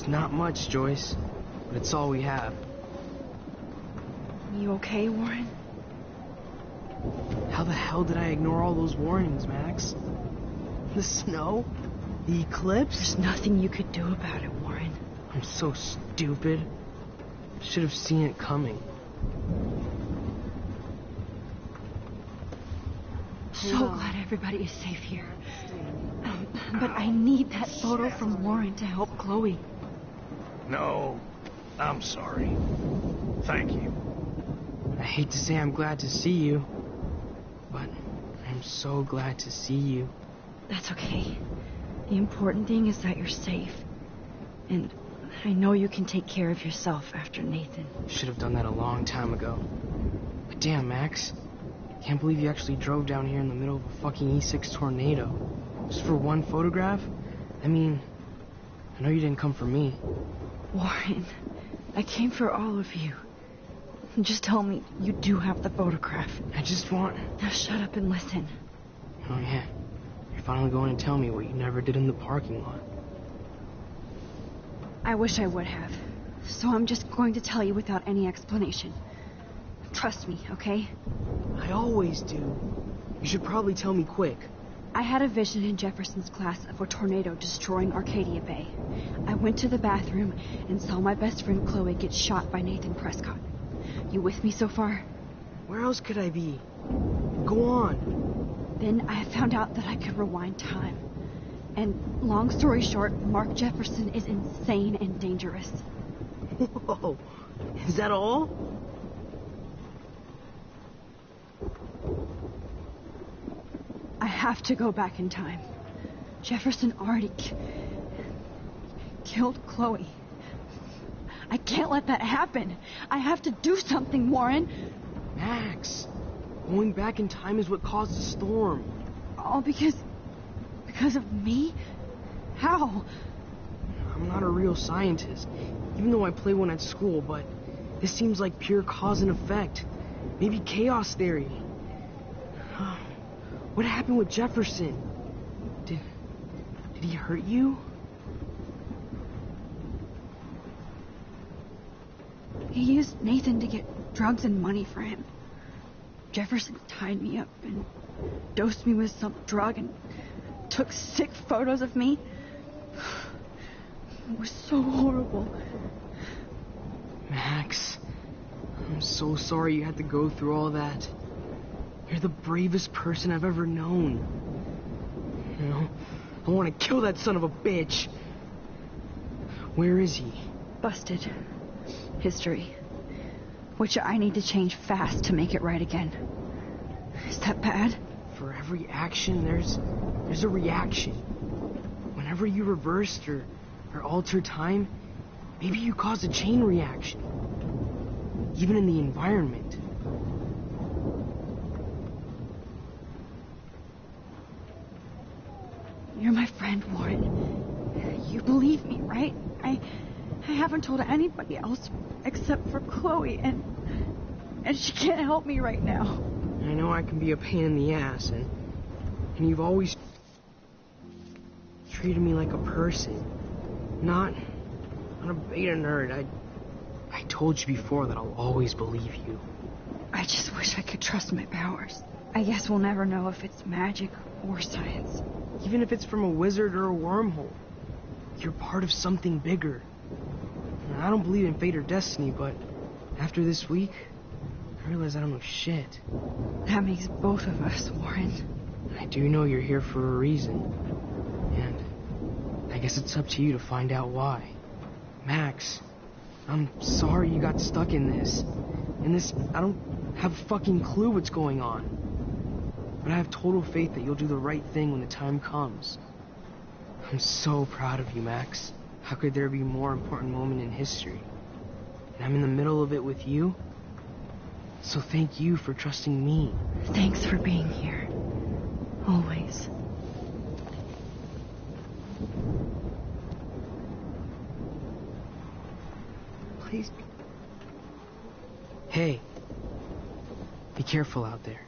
It's not much, Joyce, but it's all we have. You okay, Warren? How the hell did I ignore all those warnings, Max? The snow? The eclipse? There's nothing you could do about it, Warren. I'm so stupid. Should have seen it coming. So glad everybody is safe here. But I need that photo from Warren to help Chloe. No, I'm sorry. Thank you. I hate to say I'm glad to see you, but I'm so glad to see you. That's okay. The important thing is that you're safe. And I know you can take care of yourself after Nathan. Should have done that a long time ago. But damn, Max. Can't believe you actually drove down here in the middle of a fucking E6 tornado. Just for one photograph? I mean, I know you didn't come for me. Warren, I came for all of you. Just tell me you do have the photograph. I just want... Now shut up and listen. Oh, yeah. You're finally going to tell me what you never did in the parking lot. I wish I would have. So I'm just going to tell you without any explanation. Trust me, okay? I always do. You should probably tell me quick. I had a vision in Jefferson's class of a tornado destroying Arcadia Bay. I went to the bathroom and saw my best friend Chloe get shot by Nathan Prescott. You with me so far? Where else could I be? Go on. Then I found out that I could rewind time. And long story short, Mark Jefferson is insane and dangerous. Whoa. Is that all? I have to go back in time. Jefferson already killed Chloe. I can't let that happen. I have to do something, Warren. Max, going back in time is what caused the storm. All because of me? How? I'm not a real scientist, even though I play one at school, but this seems like pure cause and effect. Maybe chaos theory. What happened with Jefferson? Did he hurt you? He used Nathan to get drugs and money for him. Jefferson tied me up and dosed me with some drug and took sick photos of me. It was so horrible. Max, I'm so sorry you had to go through all that. You're the bravest person I've ever known. You know, I want to kill that son of a bitch. Where is he? Busted. History. Which I need to change fast to make it right again. Is that bad? For every action, there's a reaction. Whenever you reversed or alter time, maybe you caused a chain reaction. Even in the environment. You're my friend, Warren. You believe me, right? I haven't told anybody else except for Chloe, and she can't help me right now. I know I can be a pain in the ass, and you've always treated me like a person, not a beta nerd. I told you before that I'll always believe you. I just wish I could trust my powers. I guess we'll never know if it's magic or science. Even if it's from a wizard or a wormhole, you're part of something bigger. I don't believe in fate or destiny, but after this week, I realize I don't know shit. That makes both of us, Warren. I do know you're here for a reason. And I guess it's up to you to find out why. Max, I'm sorry you got stuck in this. I don't have a fucking clue what's going on. But I have total faith that you'll do the right thing when the time comes. I'm so proud of you, Max. How could there be a more important moment in history? And I'm in the middle of it with you. So thank you for trusting me. Thanks for being here. Always. Please be... Hey. Be careful out there.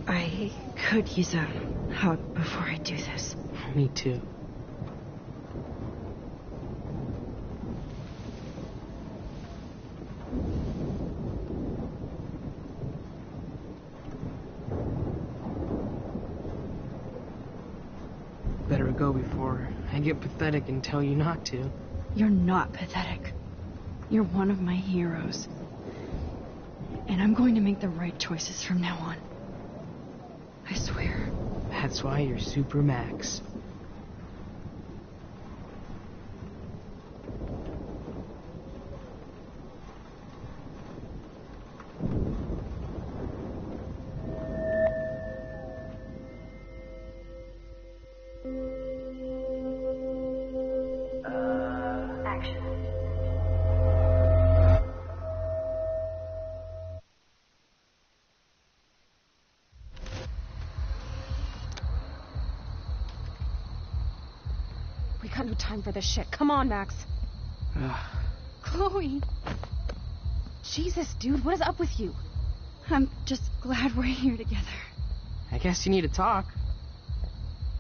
I could use a hug before I do this. Me too. Better go before I get pathetic and tell you not to. You're not pathetic. You're one of my heroes. And I'm going to make the right choices from now on. I swear. That's why you're Super Max. time for this shit. Come on, Max. Chloe. Jesus, dude, what is up with you? I'm just glad we're here together. I guess you need to talk.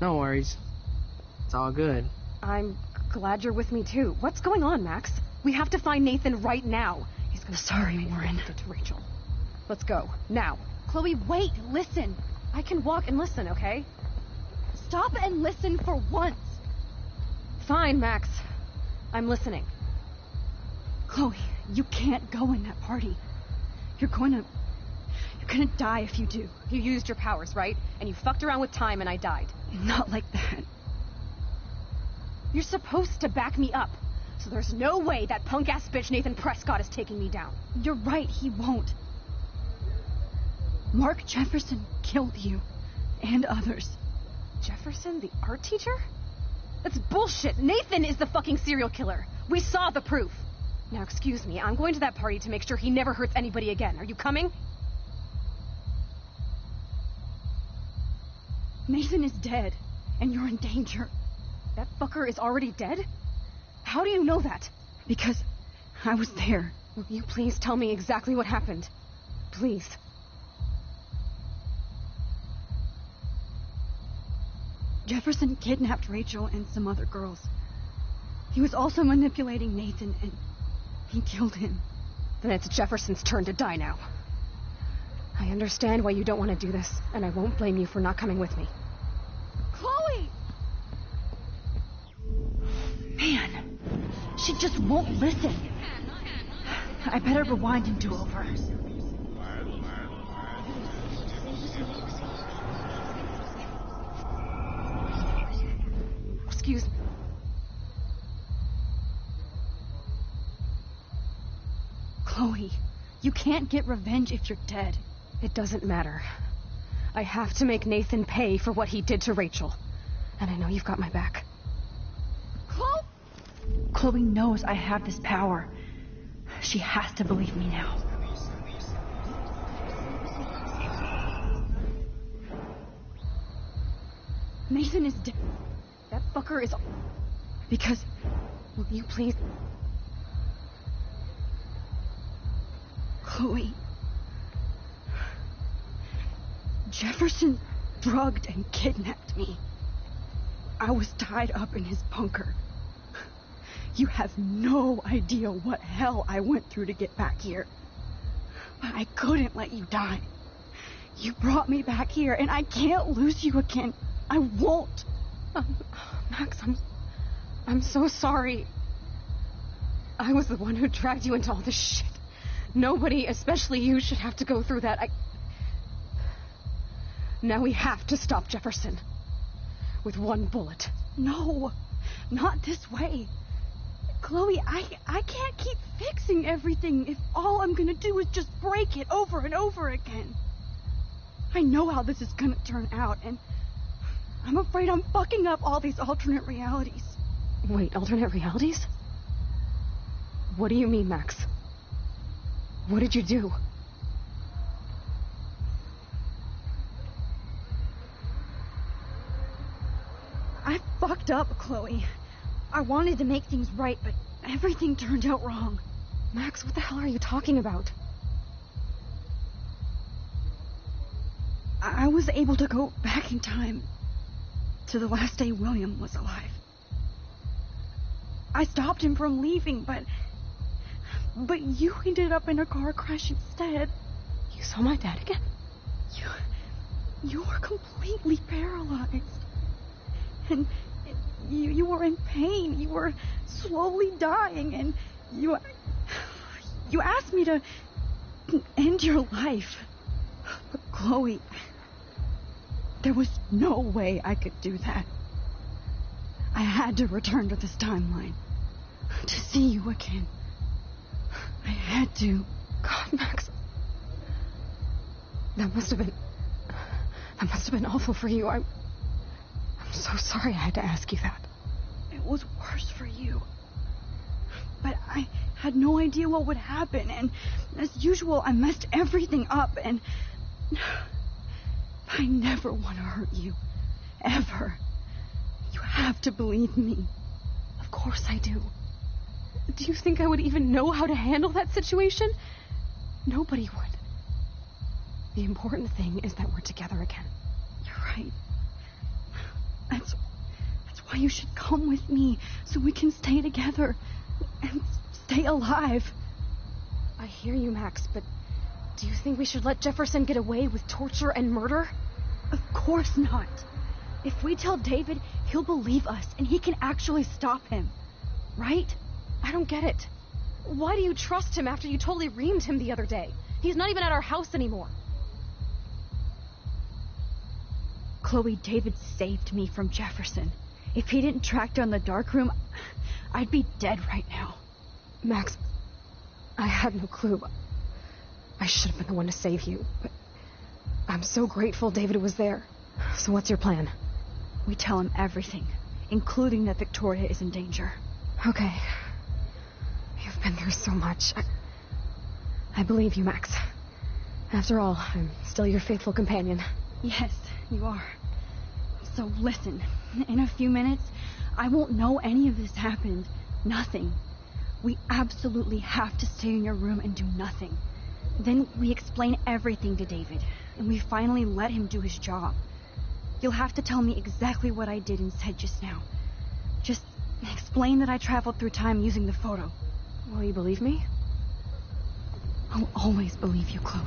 No worries. It's all good. I'm glad you're with me, too. What's going on, Max? We have to find Nathan right now. He's gonna... Sorry, Warren. Get to Rachel. Let's go. Now. Chloe, wait. Listen. I can walk and listen, okay? Stop and listen for once. Fine, Max. I'm listening. Chloe, you can't go in that party. You're gonna die if you do. You used your powers, right? And you fucked around with time and I died. Not like that. You're supposed to back me up. So there's no way that punk-ass bitch Nathan Prescott is taking me down. You're right, he won't. Mark Jefferson killed you. And others. Jefferson, the art teacher? That's bullshit. Nathan is the fucking serial killer. We saw the proof. Now, excuse me, I'm going to that party to make sure he never hurts anybody again. Are you coming? Nathan is dead, and you're in danger. That fucker is already dead? How do you know that? Because I was there. Will you please tell me exactly what happened? Please. Jefferson kidnapped Rachel and some other girls. He was also manipulating Nathan, and he killed him. Then it's Jefferson's turn to die now. I understand why you don't want to do this, and I won't blame you for not coming with me. Chloe! Man, she just won't listen. I better rewind and do over. Excuse me. Chloe, you can't get revenge if you're dead. It doesn't matter. I have to make Nathan pay for what he did to Rachel. And I know you've got my back. Chloe knows I have this power. She has to believe me now. Nathan is dead. That fucker is... Because... Will you please... Chloe... Jefferson drugged and kidnapped me. I was tied up in his bunker. You have no idea what hell I went through to get back here. But I couldn't let you die. You brought me back here, and I can't lose you again. I won't. Max, I'm so sorry. I was the one who dragged you into all this shit. Nobody, especially you, should have to go through that. Now we have to stop Jefferson. With one bullet. No, not this way. Chloe, I can't keep fixing everything if all I'm gonna do is just break it over and over again. I know how this is gonna turn out, and I'm afraid I'm fucking up all these alternate realities. Wait, alternate realities? What do you mean, Max? What did you do? I fucked up, Chloe. I wanted to make things right, but everything turned out wrong. Max, what the hell are you talking about? I was able to go back in time to the last day William was alive. I stopped him from leaving, but you ended up in a car crash instead. You saw my dad again? You were completely paralyzed. And you were in pain. You were slowly dying, and you asked me to end your life. But Chloe, there was no way I could do that. I had to return to this timeline to see you again. I had to. God, Max. That must have been awful for you. I'm so sorry I had to ask you that. It was worse for you. But I had no idea what would happen, and as usual, I messed everything up, and I never want to hurt you. Ever. You have to believe me. Of course I do. Do you think I would even know how to handle that situation? Nobody would. The important thing is that we're together again. You're right. That's why you should come with me, so we can stay together and stay alive. I hear you, Max, but do you think we should let Jefferson get away with torture and murder? Of course not. If we tell David, he'll believe us, and he can actually stop him. Right? I don't get it. Why do you trust him after you totally reamed him the other day? He's not even at our house anymore. Chloe, David saved me from Jefferson. If he didn't track down the darkroom, I'd be dead right now. Max, I had no clue. I should have been the one to save you, but I'm so grateful David was there. So what's your plan? We tell him everything, including that Victoria is in danger. Okay. You've been through so much. I believe you, Max. After all, I'm still your faithful companion. Yes, you are. So listen, in a few minutes, I won't know any of this happened. Nothing. We absolutely have to stay in your room and do nothing. Then we explain everything to David, and we finally let him do his job. You'll have to tell me exactly what I did and said just now. Just explain that I traveled through time using the photo. Will you believe me? I'll always believe you, Chloe.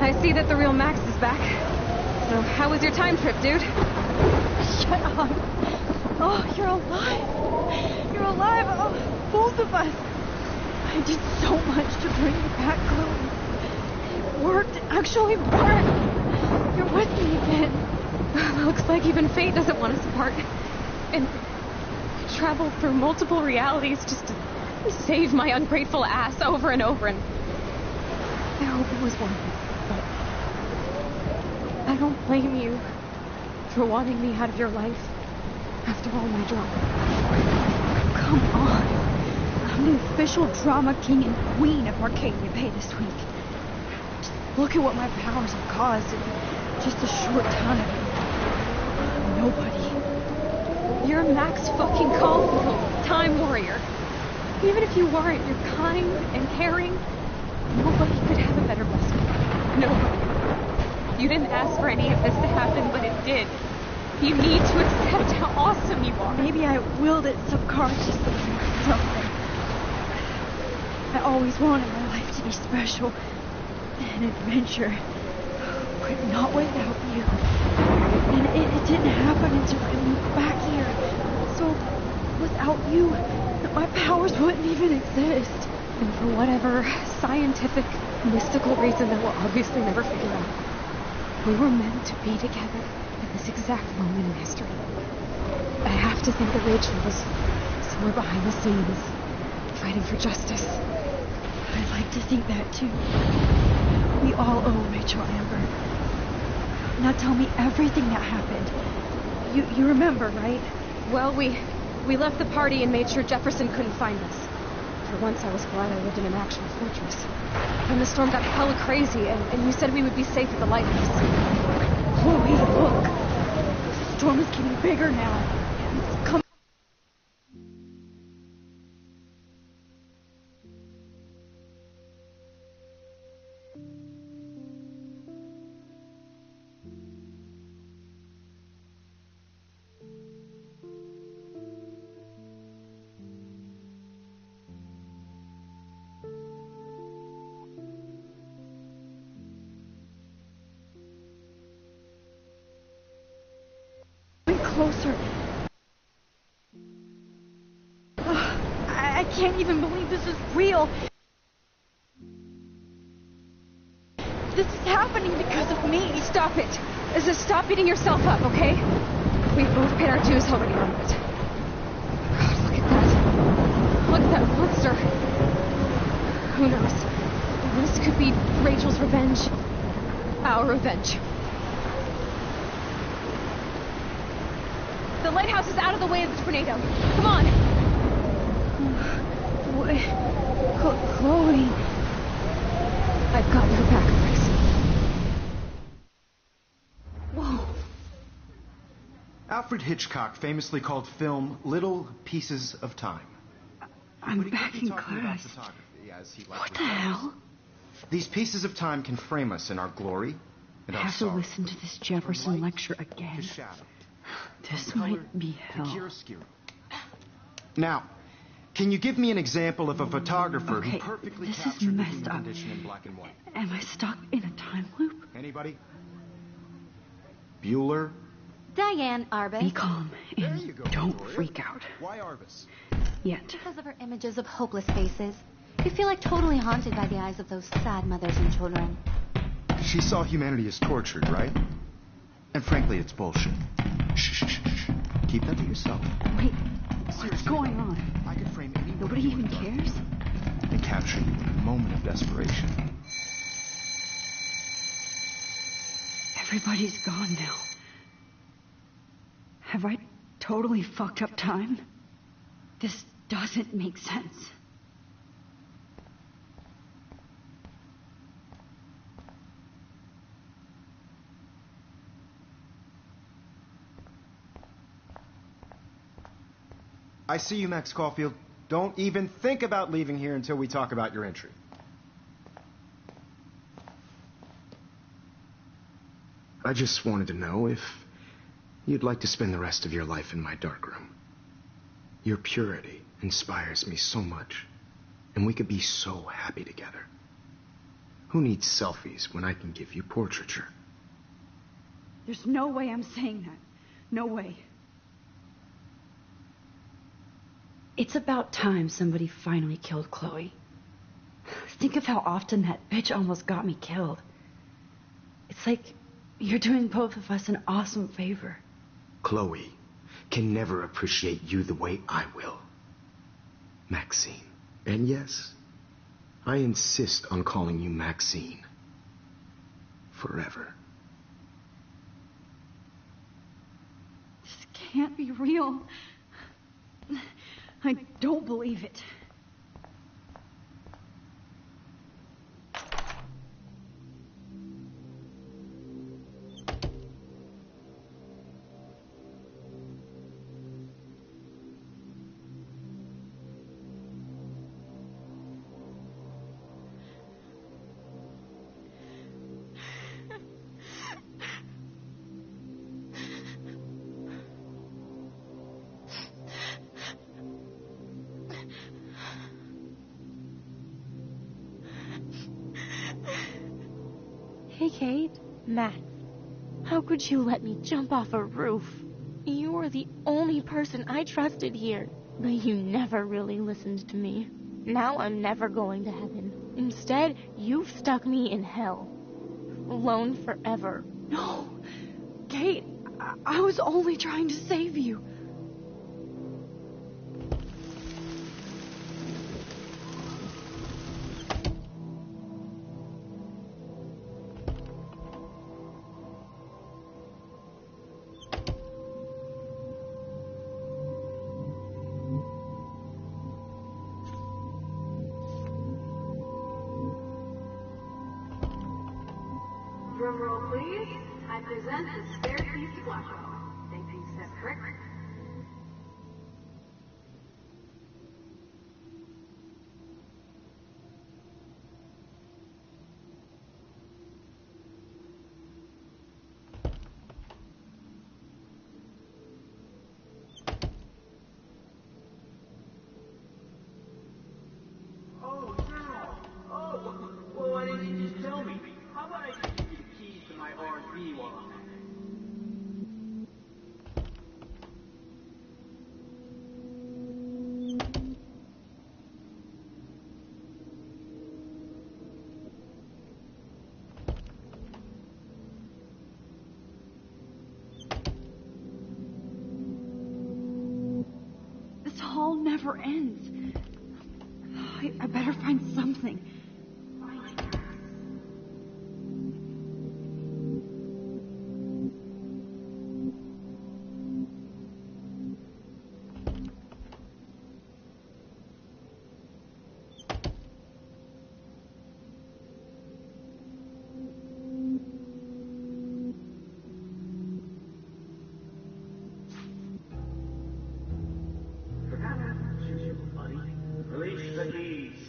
I see that the real Max is back. So, how was your time trip, dude? Shut up. Oh, you're alive. You're alive. Oh, both of us. I did so much to bring you back, Chloe. It worked. It actually worked. You're with me again. Looks like even fate doesn't want us apart. And I traveled through multiple realities just to save my ungrateful ass over and over. And I hope it was worth it. I don't blame you for wanting me out of your life after all my drama. Come on. I'm the official drama king and queen of Arcadia Bay this week. Just look at what my powers have caused in just a short time. Nobody. You're Max fucking Caulfield, Time Warrior. Even if you weren't, you're kind and caring. Nobody could have a better best friend. Nobody. You didn't ask for any of this to happen, but it did. You need to accept how awesome you are. Maybe I willed it subconsciously or something. I always wanted my life to be special. An adventure. But not without you. And it didn't happen until I moved back here. So, without you, my powers wouldn't even exist. And for whatever scientific, mystical reason that we'll obviously never figure out, we were meant to be together at this exact moment in history. I have to think that Rachel was somewhere behind the scenes, fighting for justice. I'd like to think that too. We all owe Rachel Amber. Now tell me everything that happened. You remember, right? Well, we left the party and made sure Jefferson couldn't find us. For once, I was glad I lived in an actual fortress. Then the storm got hella crazy, and you said we would be safe at the lighthouse. Chloe, look. The storm is getting bigger now. It's coming. Closer. I can't even believe this is real. This is happening because of me. Stop it. Stop beating yourself up, okay? We've both paid our dues already on it. God, look at that. Look at that monster. Who knows? This could be Rachel's revenge. Our revenge. The lighthouse is out of the way of the tornado. Come on! Chloe. I've got your back, Max. Whoa. Alfred Hitchcock famously called film little pieces of time. I'm back in class. What the hell? These pieces of time can frame us in our glory and I our have to sorrow. listen to this Jefferson lecture again. This might be hell. Now, can you give me an example of a photographer Okay, who perfectly this is captured the messed human up. condition in black and white? Am I stuck in a time loop? Anybody? Bueller? Diane Arbus. Be calm and don't freak out. Why Arbus? Yet. Because of her images of hopeless faces. You feel like totally haunted by the eyes of those sad mothers and children. She saw humanity as tortured, right? And frankly, it's bullshit. Shh. Keep that to yourself. Wait, what's going on? I could frame any Nobody even cares? and capture you in a moment of desperation. Everybody's gone now. Have I totally fucked up time? This doesn't make sense. I see you, Max Caulfield. Don't even think about leaving here until we talk about your entry. I just wanted to know if you'd like to spend the rest of your life in my darkroom. Your purity inspires me so much, and we could be so happy together. Who needs selfies when I can give you portraiture? There's no way I'm saying that. No way. It's about time somebody finally killed Chloe. Think of how often that bitch almost got me killed. It's like you're doing both of us an awesome favor. Chloe can never appreciate you the way I will. Maxine. And yes, I insist on calling you Maxine. Forever. This can't be real. I don't believe it. Hey, Kate. Max. How could you let me jump off a roof? You were the only person I trusted here, but you never really listened to me. Now I'm never going to heaven. Instead, you've stuck me in hell. Alone forever. No! Kate, I was only trying to save you. Drum roll, please. I present the Staircase to Blackwell. Thank you, Cedric. Oh, no! Oh, well, why didn't you just tell me? How about I just give you the keys to my R&B while I'm at it? This hall never ends. I better find something. Forgot how to choose you, buddy. Release the keys.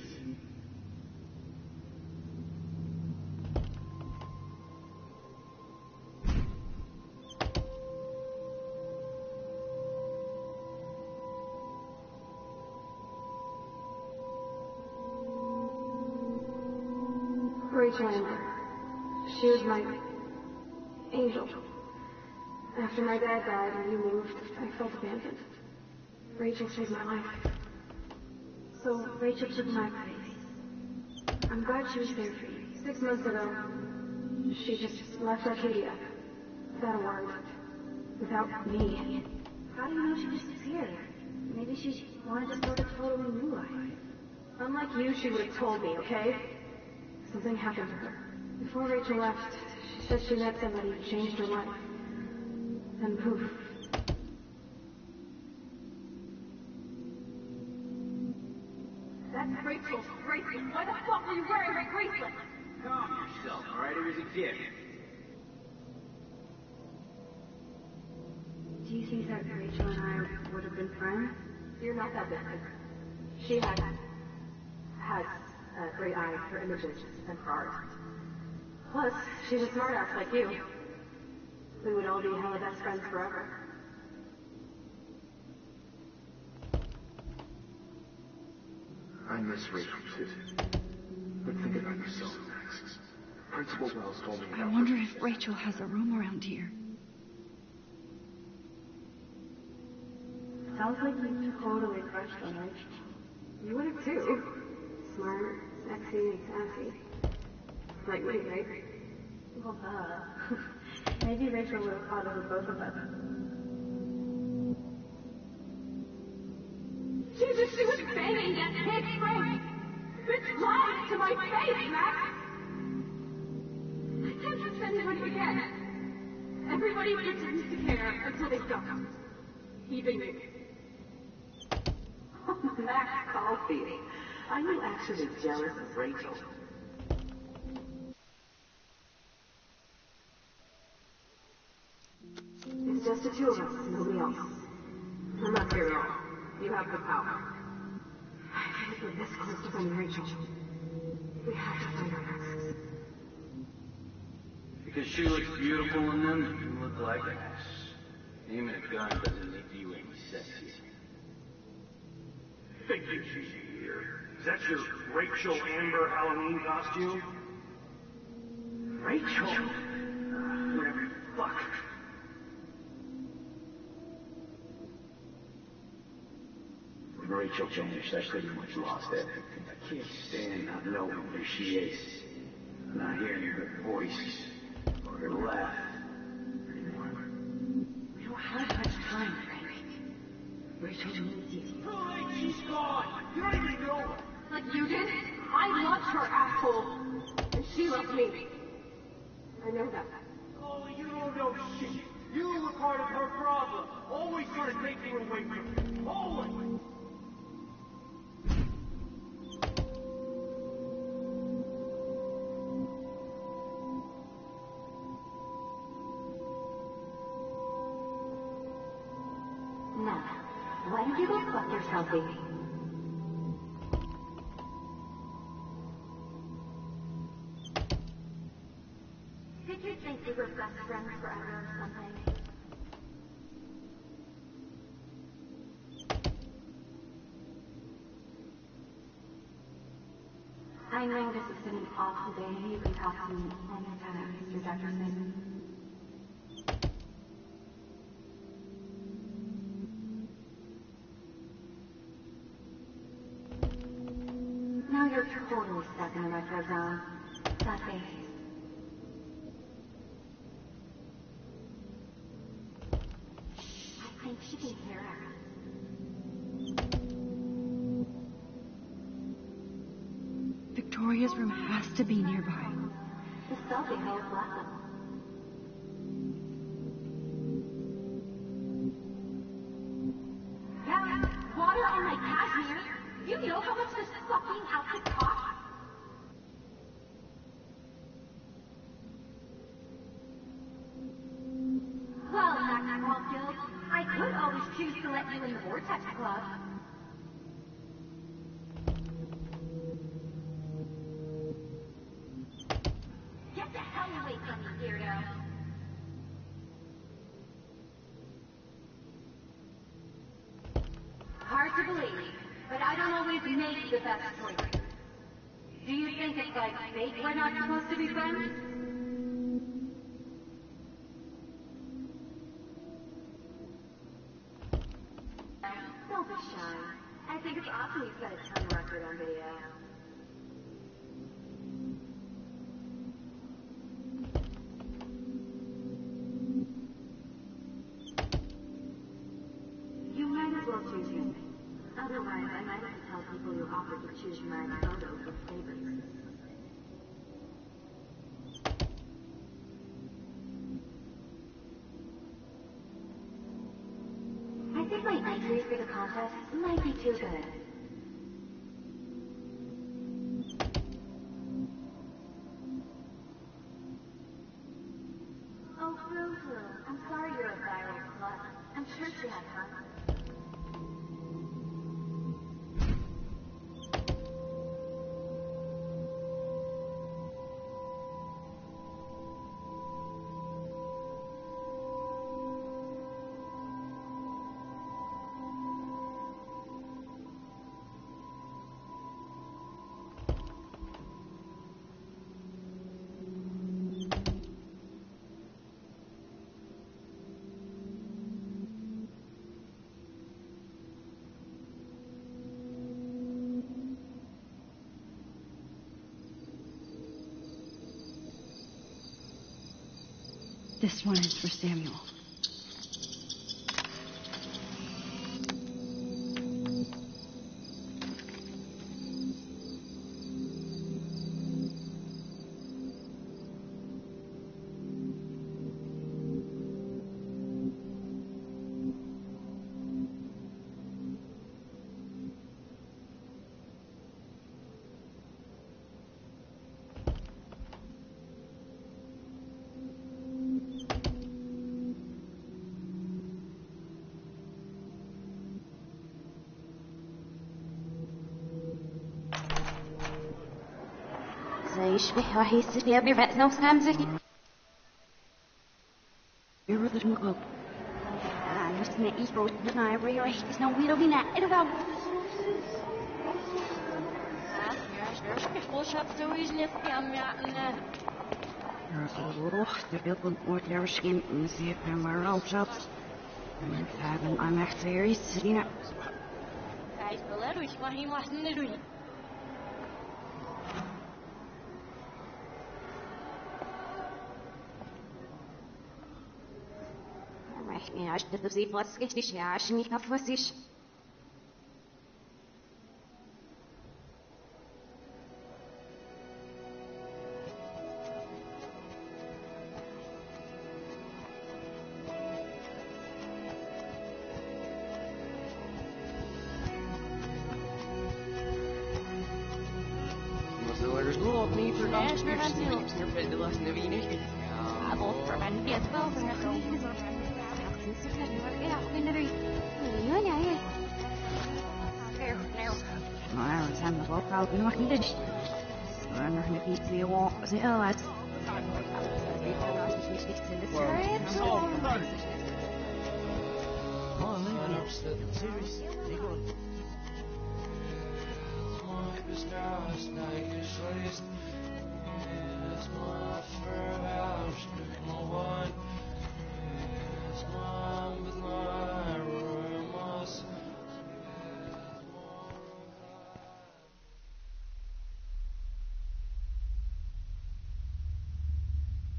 Rachel Amber. She was my angel. After my dad died and you moved, I felt abandoned. Rachel saved my life. So Rachel took my place. I'm glad she was there for you. 6 months ago, she just left Arcadia. Without a word. Without me. How do you know she disappeared? Maybe she wanted to start a totally new life. Unlike you, she would have told me, okay? Something happened to her. Before Rachel left, she said she met somebody who changed her life. And poof. That's Rachel's bracelet. Why the fuck are you wearing my bracelet? Calm yourself, alright? It was a gift. Do you think that Rachel and I would have been friends? You're not that different. She has a great eye for images and for art. Plus, she's a smartass like you. We would all be hella best friends forever. I miss Rachel too. But think about yourself, Max. Principal Wells told me I wonder if Rachel has a room around here. Sounds like you totally crushed on Rachel. You would have too. Smart, sexy, and sassy. Like me, right? Well, maybe Rachel would have fought over both of us. She was banging that pig Frank. Bitch lied to my face, Max. I can't trust anybody again. Everybody pretends to care until they don't. Even me. Max Caulfield. Are you actually jealous of Rachel? It's just the two of us, nobody else. I'm not scared at all. You have the power. I think we're this close to finding Rachel. We have to find her Max. Because she looks beautiful in them, and you look like ass. Aiming a gun doesn't make you any sexier. Figures she's here. Is that your Rachel Amber Halloween costume? Rachel? Whatever. Fuck. When Rachel vanished, I pretty much lost everything. I can't stand not knowing where she is. Not hearing her voice or her laugh anymore. We don't have much time, Frank. Rachel needs you. Too late, she's gone. You don't even know her. Like you did? I loved her, asshole. And she loved me. I know that. Oh, you don't know shit. You were part of her problem. Always trying to take her away from you. Always. Now, why don't you go fuck yourself, baby? Did you think we were best friends forever or something? I know this has been an awful day. You can talk to me anytime, Mr. Jefferson. Now you're totally stuck in the retro zone. That face. I think she can hear us. Victoria's room has to be nearby. The selfie hole is welcome. Yeah, water on my cashmere. You know how much this fucking outfit costs? Well, Max Caulfield, I could always choose to let you in the Vortex Club. Get the hell away from me, weirdo. Hard to believe, but I don't always make the best choices. Do you think it's like fate we're not supposed to be friends? Don't be shy. I think it's awesome you set a ton record on video. You might as well choose me. Otherwise, I might have to tell people you offered to choose my photo for favorites. I think my entry for the contest might be too good. Oh, Fru, I'm sorry you're a viral slut. I'm sure she had fun. This one is for Samuel. يشبه وحيس فيها برأسنا وسامزك يرضي القلب نسمع إيكو نسمع ريح نسمع ويلو بنا إرغب Roch, de wilde wordt er misschien een zeer maar al zat. En hebben aan echt series zien. Hij speelt ruhig, maar hij mag niet doen. Я аж до всей плотской стиши, аж не кафосишь.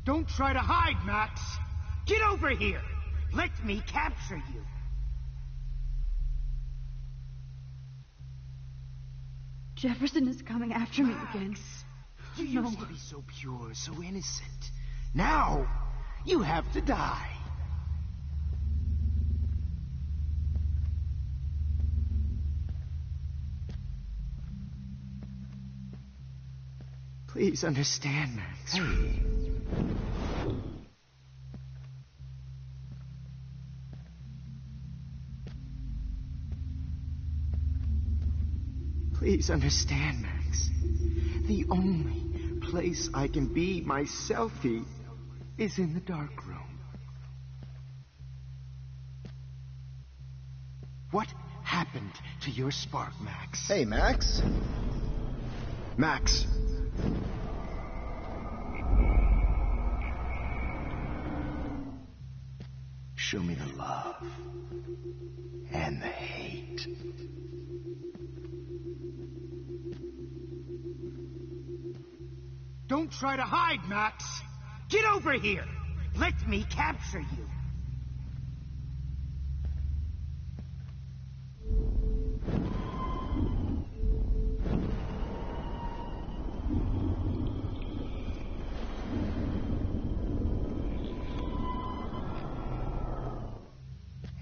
Don't try to hide, Max. Get over here. Let me capture you. Jefferson is coming after me again. You used to be so pure, so innocent. Now, you have to die. Please understand, Max. Hey. Please understand, Max. The only place I can be myself is in the dark room. What happened to your spark, Max? Hey, Max. Max. Show me the love and the hate. Don't try to hide, Max. Get over here. Let me capture you.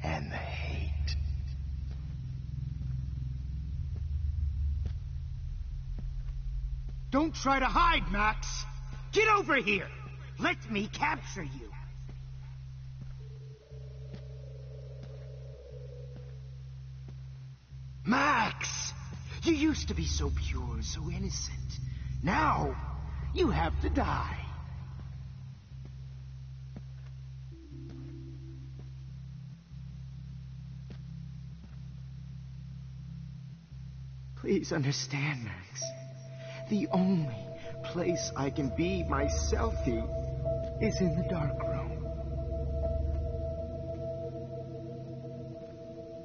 And the hate. Don't try to hide, Max. Get over here. Let me capture you. Max! You used to be so pure, so innocent. Now, you have to die. Please understand, Max. The only place I can be myself is in the dark room.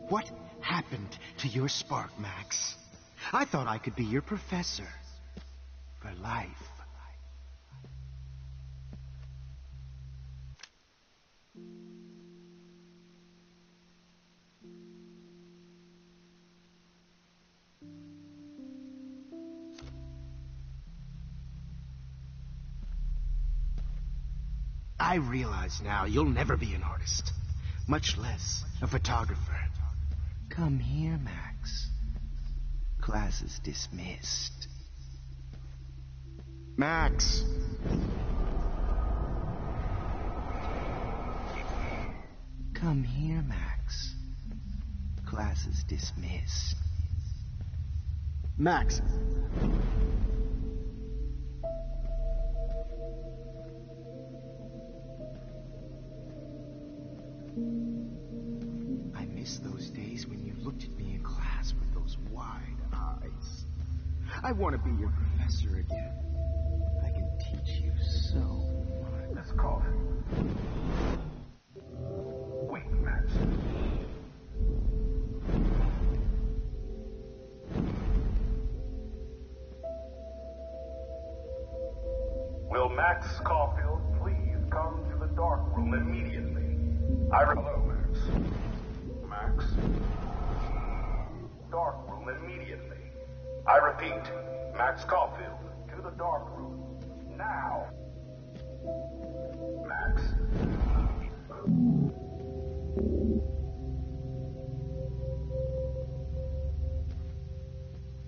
What happened to your spark, Max? I thought I could be your professor for life. I realize now you'll never be an artist, much less a photographer. Come here, Max. Class is dismissed. Max! Come here, Max. Class is dismissed. Max. I miss those days when you looked at me in class with those wide eyes. I want to be your professor again. I can teach you so much. Let's call it. Wait, Max. Will Max Caulfield please come to the dark room immediately? Hello, Max. Max? Dark room immediately. I repeat, Max Caulfield, to the dark room. Now. Max?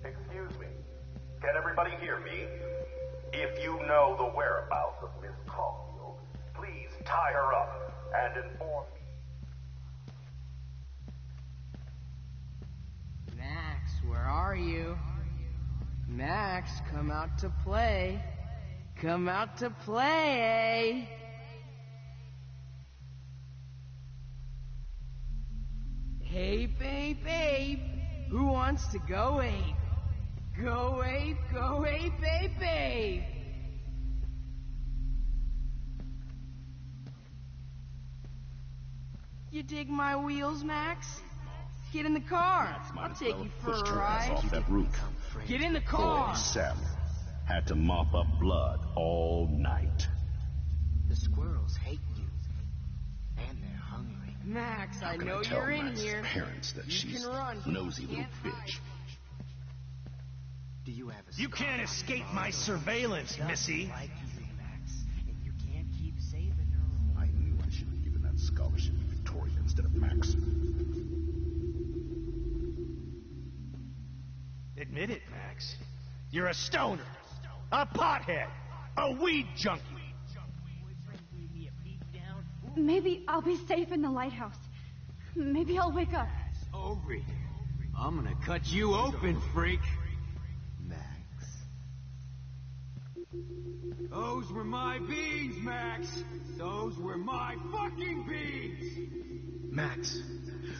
Excuse me. Can everybody hear me? If you know the whereabouts of Miss Caulfield, please tie her up and inform me. are you? Max, come out to play. Come out to play, eh? Hey, babe, babe. Who wants to go ape? Go ape, babe, babe. You dig my wheels, Max? Get in the car. I'll take you for a ride. Off that roof. Get in the car. Poor Sam had to mop up blood all night. The squirrels hate you. And they're hungry. Max, How I can know I tell you're in Max's here. parents that You she's can run, a but nosy you little can't bitch? Do you have a You can't escape my surveillance, Missy. like you, Max, and you can't keep saving her. I knew I should have given that scholarship to Victoria instead of Max. Admit it, Max. You're a stoner, a pothead, a weed junkie. Maybe I'll be safe in the lighthouse. Maybe I'll wake up. Over here. I'm gonna cut you open, freak. Max. Those were my beans, Max. Those were my fucking beans. Max,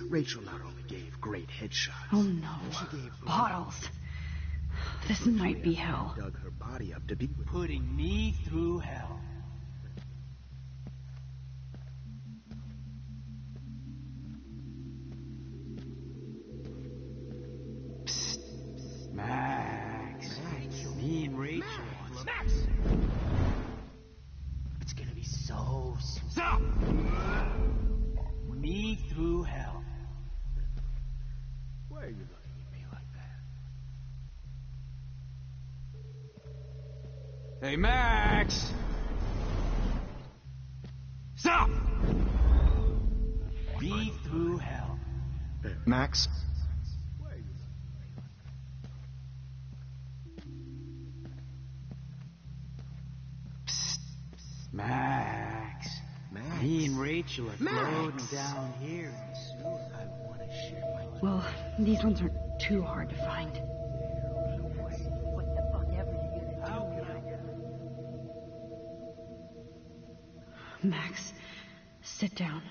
Rachel not only gave great headshots. Oh no. She gave bottles. This might be hell. Dug her body up to be with Putting me through hell. Max. Me and Rachel. Max! It's gonna be so sweet. Stop! Me through hell. Why are you looking at me like that? Hey, Max! Stop! Me through hell. Max, Max. Max. Me and Rachel are Max. floating down here in the sewer. I want to share my life. Well, these ones aren't too hard to find. What the fuck ever you gonna do? Max, sit down.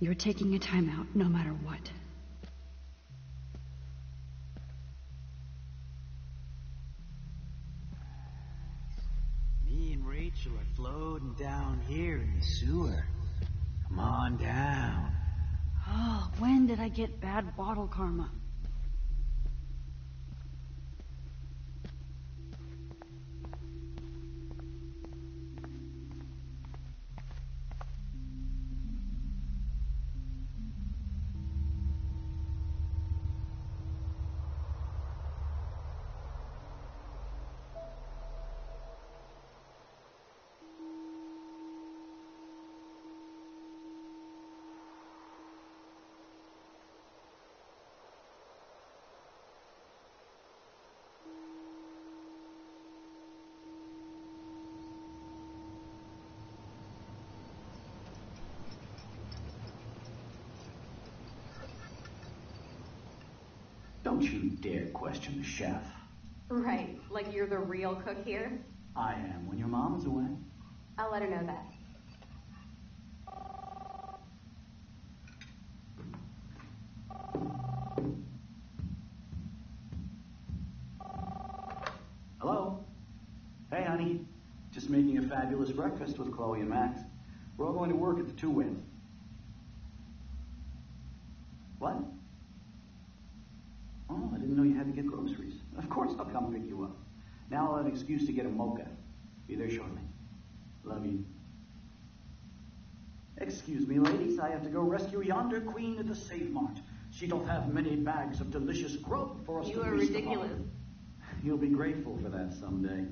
You're taking a timeout no matter what. Me and Rachel are floating down here in the sewer. Come on down. Oh, when did I get bad bottle karma? Don't you dare question the chef. Right, like you're the real cook here? I am when your mom's away. I'll let her know that. Hello? Hey, honey. Just making a fabulous breakfast with Chloe and Max. We're all going to work at the Two Winds. What? Oh, I didn't know you had to get groceries. Of course I'll come pick you up. Now I'll have an excuse to get a mocha. Be there shortly. Love you. Excuse me, ladies. I have to go rescue yonder queen at the Save Mart. She don't have many bags of delicious grub for us to You are feast ridiculous. upon. You'll be grateful for that someday.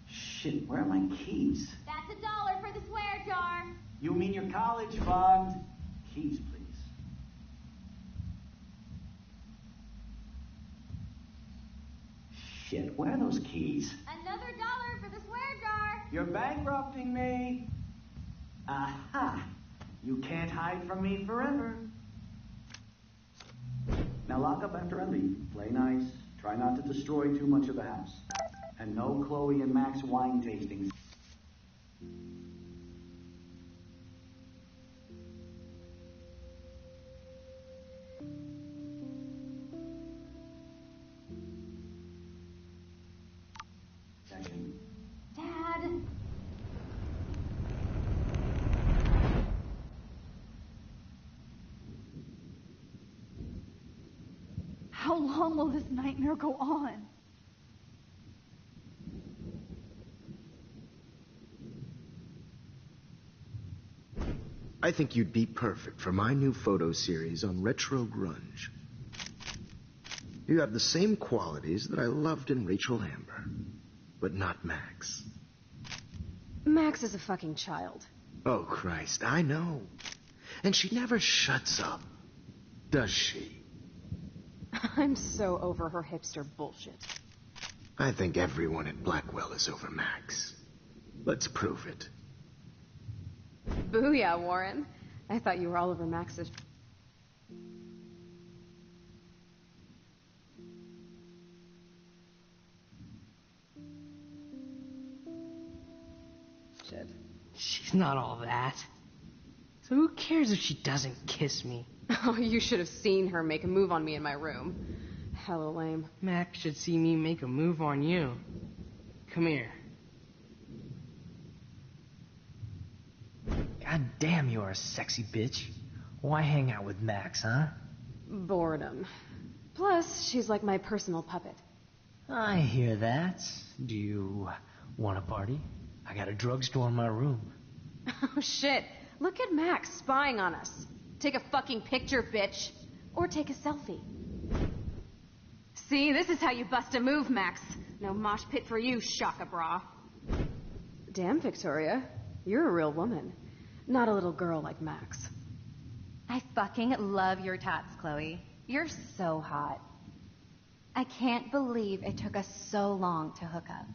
Shit, where are my keys? That's $1 for the swear jar. You mean your college fund? Keys, please. Shit, where are those keys? Another $1 for the swear jar. You're bankrupting me. Aha! You can't hide from me forever. Now lock up after I leave. Play nice. Try not to destroy too much of the house. And no Chloe and Max wine tastings. Dad! How long will this nightmare go on? I think you'd be perfect for my new photo series on retro grunge. You have the same qualities that I loved in Rachel Amber, but not Max. Max is a fucking child. Oh, Christ, I know. And she never shuts up, does she? I'm so over her hipster bullshit. I think everyone at Blackwell is over Max. Let's prove it. Booyah, Warren. I thought you were all over Max's... shit. She's not all that. So who cares if she doesn't kiss me? Oh, you should have seen her make a move on me in my room. Hella lame. Max should see me make a move on you. Come here. God damn, you're a sexy bitch. Why hang out with Max, huh? Boredom. Plus, she's like my personal puppet. I hear that. Do you want a party? I got a drugstore in my room. Oh, shit. Look at Max spying on us. Take a fucking picture, bitch. Or take a selfie. See, this is how you bust a move, Max. No mosh pit for you, Shaka Bra. Damn, Victoria. You're a real woman. Not a little girl like Max. I fucking love your tats, Chloe. You're so hot. I can't believe it took us so long to hook up.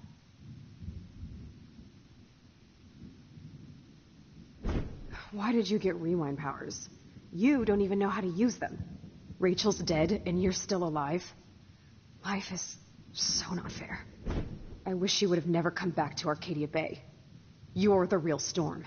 Why did you get rewind powers? You don't even know how to use them. Rachel's dead and you're still alive. Life is so not fair. I wish you would have never come back to Arcadia Bay. You're the real Storm.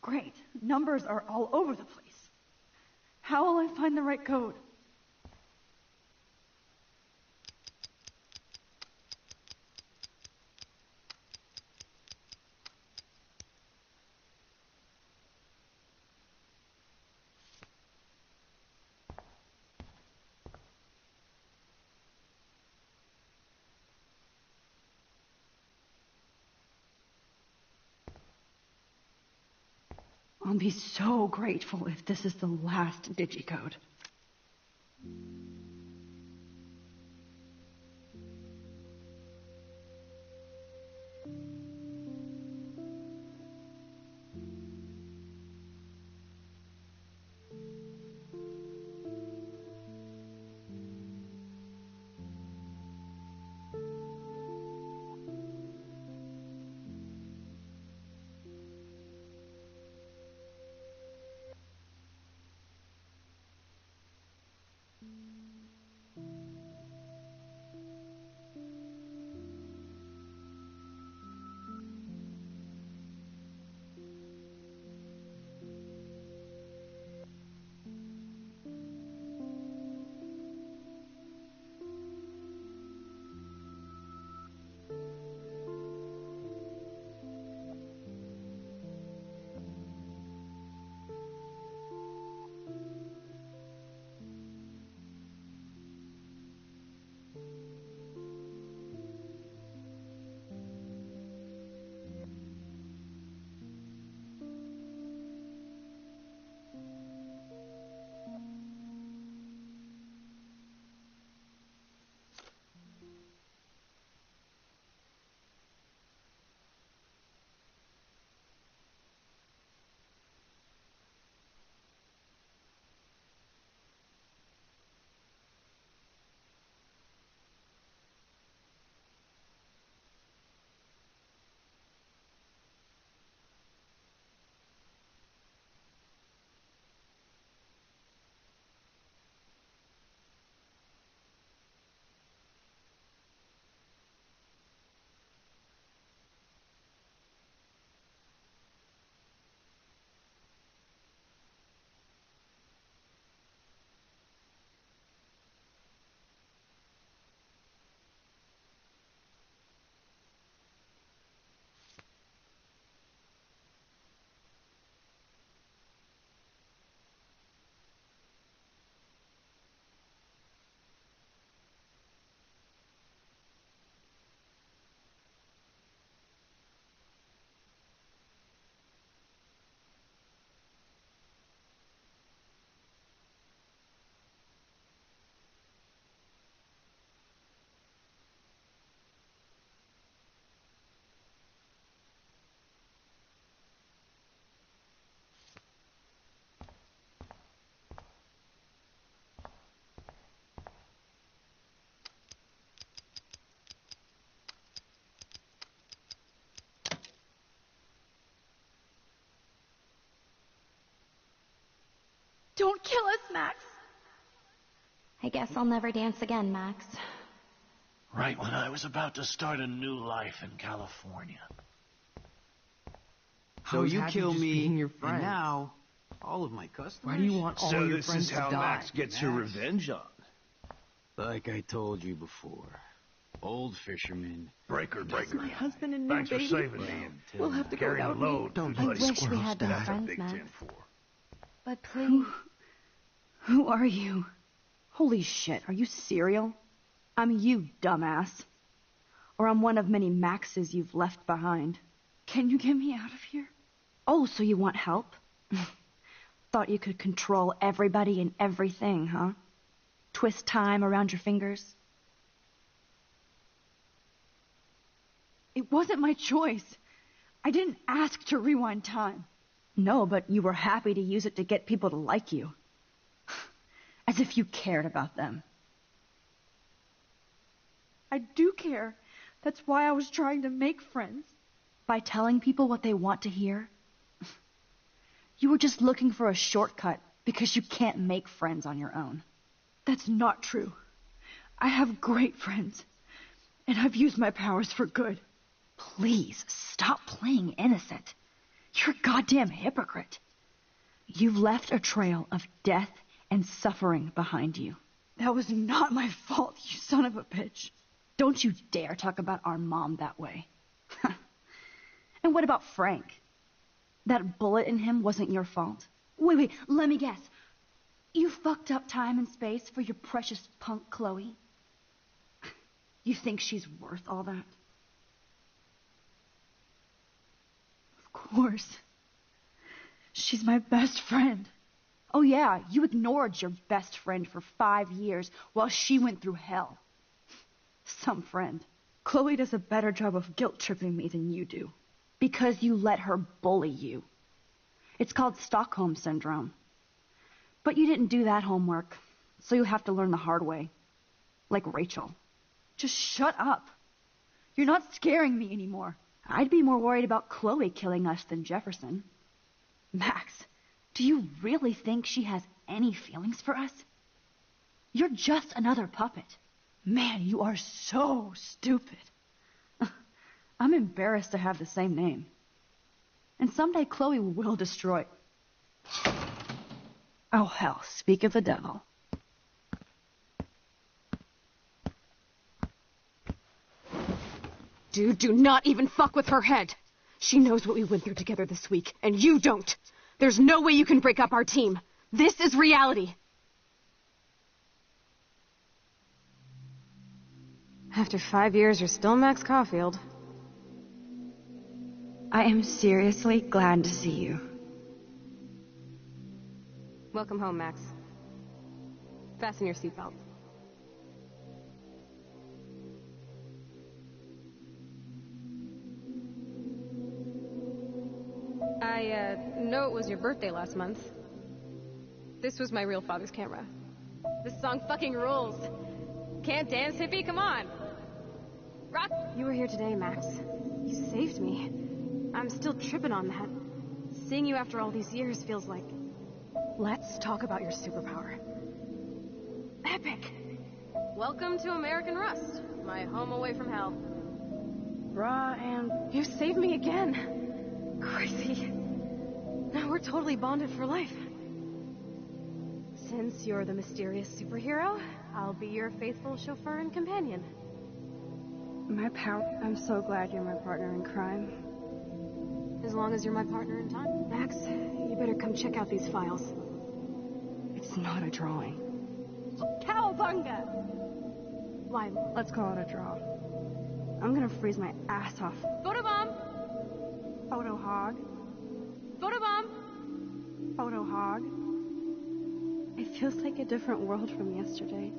Great. Numbers are all over the place. How will I find the right code? I'll be so grateful if this is the last digicode. Don't kill us, Max. I guess I'll never dance again, Max. Right when I was about to start a new life in California. So you kill me, being your friend. and now all of my customers. Why do you want all your friends to die? So this is how Max gets her revenge on. Like I told you before, old fisherman. Breaker. My husband and new Thanks baby. for saving me and We'll have to go carrying the without me. load. Don't I let wish we squirrels had been die. friends, Big Max. 10-4. But please. Who are you? Holy shit, are you serial? I'm you, dumbass. Or I'm one of many Maxes you've left behind. Can you get me out of here? Oh, so you want help? Thought you could control everybody and everything, huh? Twist time around your fingers? It wasn't my choice. I didn't ask to rewind time. No, but you were happy to use it to get people to like you. As if you cared about them. I do care. That's why I was trying to make friends. By telling people what they want to hear? You were just looking for a shortcut because you can't make friends on your own. That's not true. I have great friends, and I've used my powers for good. Please, stop playing innocent. You're a goddamn hypocrite. You've left a trail of death and suffering behind you. That was not my fault, you son of a bitch. Don't you dare talk about our mom that way. And what about Frank? That bullet in him wasn't your fault. Wait, let me guess. You fucked up time and space for your precious punk Chloe? You think she's worth all that? Of course. She's my best friend. Oh yeah, you ignored your best friend for 5 years while she went through hell. Some friend. Chloe does a better job of guilt-tripping me than you do. Because you let her bully you. It's called Stockholm Syndrome. But you didn't do that homework, so you have to learn the hard way. Like Rachel. Just shut up. You're not scaring me anymore. I'd be more worried about Chloe killing us than Jefferson. Max, do you really think she has any feelings for us? You're just another puppet. Man, you are so stupid. I'm embarrassed to have the same name. And someday Chloe will destroy... Oh, hell, speak of the devil. Dude, do not even fuck with her head. She knows what we went through together this week, and you don't. There's no way you can break up our team. This is reality. After 5 years, you're still Max Caulfield. I am seriously glad to see you. Welcome home, Max. Fasten your seatbelt. I know it was your birthday last month. This was my real father's camera. This song fucking rules. Can't dance, hippie? Come on. Rock! You were here today, Max. You saved me. I'm still tripping on that. Seeing you after all these years feels like... Let's talk about your superpower. Epic! Welcome to American Rust, my home away from hell. And you saved me again. Crazy. Now we're totally bonded for life. Since you're the mysterious superhero, I'll be your faithful chauffeur and companion. My power. I'm so glad you're my partner in crime. As long as you're my partner in time. Max, you better come check out these files. It's not a drawing. Cowabunga! Why? Let's call it a draw. I'm gonna freeze my ass off. Photobomb! Photo hog. Photobomb! Photo hog. It feels like a different world from yesterday.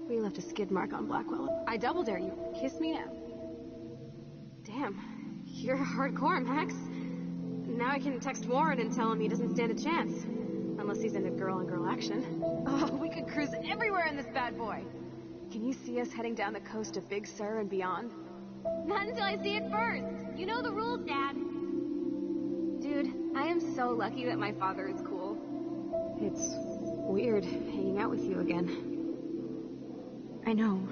We left a skid mark on Blackwell. I double dare you. Kiss me now. Damn. You're hardcore, Max. Now I can text Warren and tell him he doesn't stand a chance. Unless he's into girl-on-girl action. Oh, we could cruise everywhere in this bad boy. Can you see us heading down the coast of Big Sur and beyond? Not until I see it first. You know the rules, Dad. Dude, I am so lucky that my father is cool. It's weird hanging out with you again. I know.